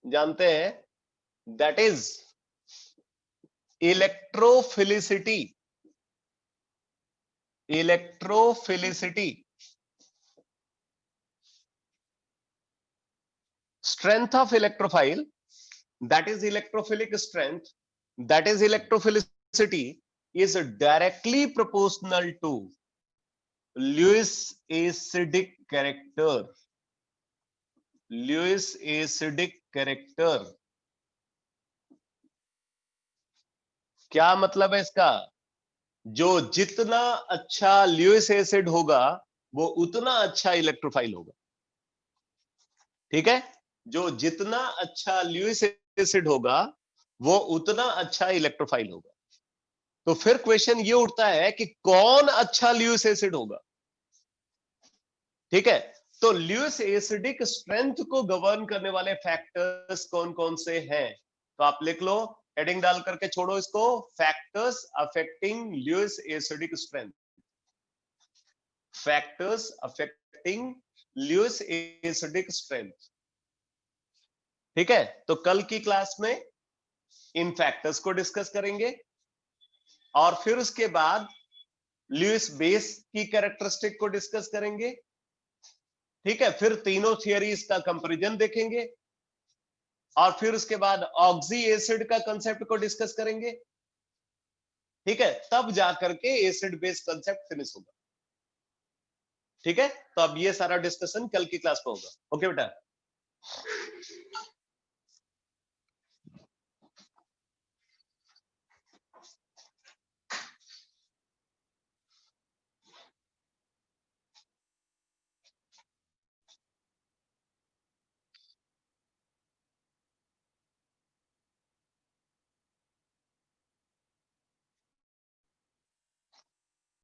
जानते हैं, that is electrophilicity. Electrophilicity, strength of electrophile, that is electrophilic strength, that is electrophilicity, is directly proportional to Lewis acidic character. Lewis acidic character क्या मतलब है इसका? जो जितना अच्छा ल्यूइस एसिड होगा वो उतना अच्छा इलेक्ट्रोफाइल होगा। ठीक है, जो जितना अच्छा ल्यूइस एसिड होगा वो उतना अच्छा इलेक्ट्रोफाइल होगा। तो फिर क्वेश्चन ये उठता है कि कौन अच्छा ल्यूइस एसिड होगा। ठीक है, तो ल्यूइस एसिडिक स्ट्रेंथ को गवर्न करने वाले फैक्टर्स कौन कौन से हैं? तो आप लिख लो, हेडिंग डाल करके छोड़ो इसको, factors affecting Lewis acidic strength. Factors affecting Lewis acidic strength. ठीक है, तो कल की क्लास में इन फैक्टर्स को डिस्कस करेंगे और फिर उसके बाद ल्यूइस बेस की कैरेक्टरिस्टिक को डिस्कस करेंगे। ठीक है, फिर तीनों थियरीज का कंपैरिजन देखेंगे और फिर उसके बाद ऑक्सी एसिड का कंसेप्ट को डिस्कस करेंगे। ठीक है, तब जाकर के एसिड बेस कंसेप्ट फिनिश होगा। ठीक है, तो अब ये सारा डिस्कशन कल की क्लास में होगा। ओके बेटा।